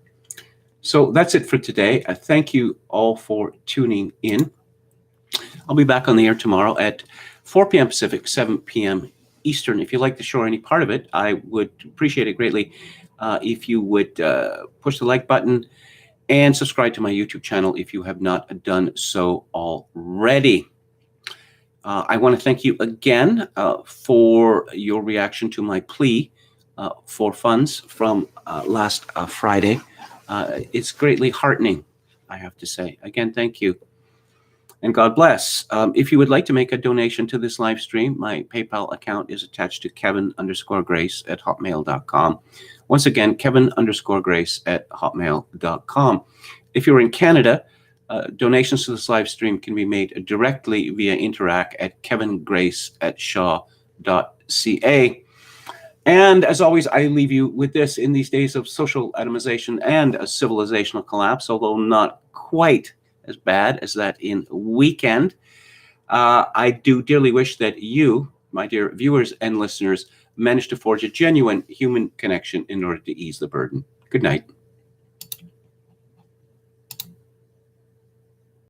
So that's it for today. Thank you all for tuning in. I'll be back on the air tomorrow at 4 p.m. Pacific, 7 p.m. Eastern. If you like the show or any part of it, I would appreciate it greatly if you would push the like button and subscribe to my YouTube channel if you have not done so already. I want to thank you again for your reaction to my plea for funds from last Friday. It's greatly heartening, I have to say. Again, thank you. And God bless. If you would like to make a donation to this live stream, my PayPal account is attached to kevin_grace@hotmail.com. Once again, kevin_grace@hotmail.com. If you're in Canada, donations to this live stream can be made directly via Interac at kevingrace@shaw.ca. And as always, I leave you with this: in these days of social atomization and a civilizational collapse, although not quite as bad as that in Weekend, I do dearly wish that you, my dear viewers and listeners, manage to forge a genuine human connection in order to ease the burden. Good night.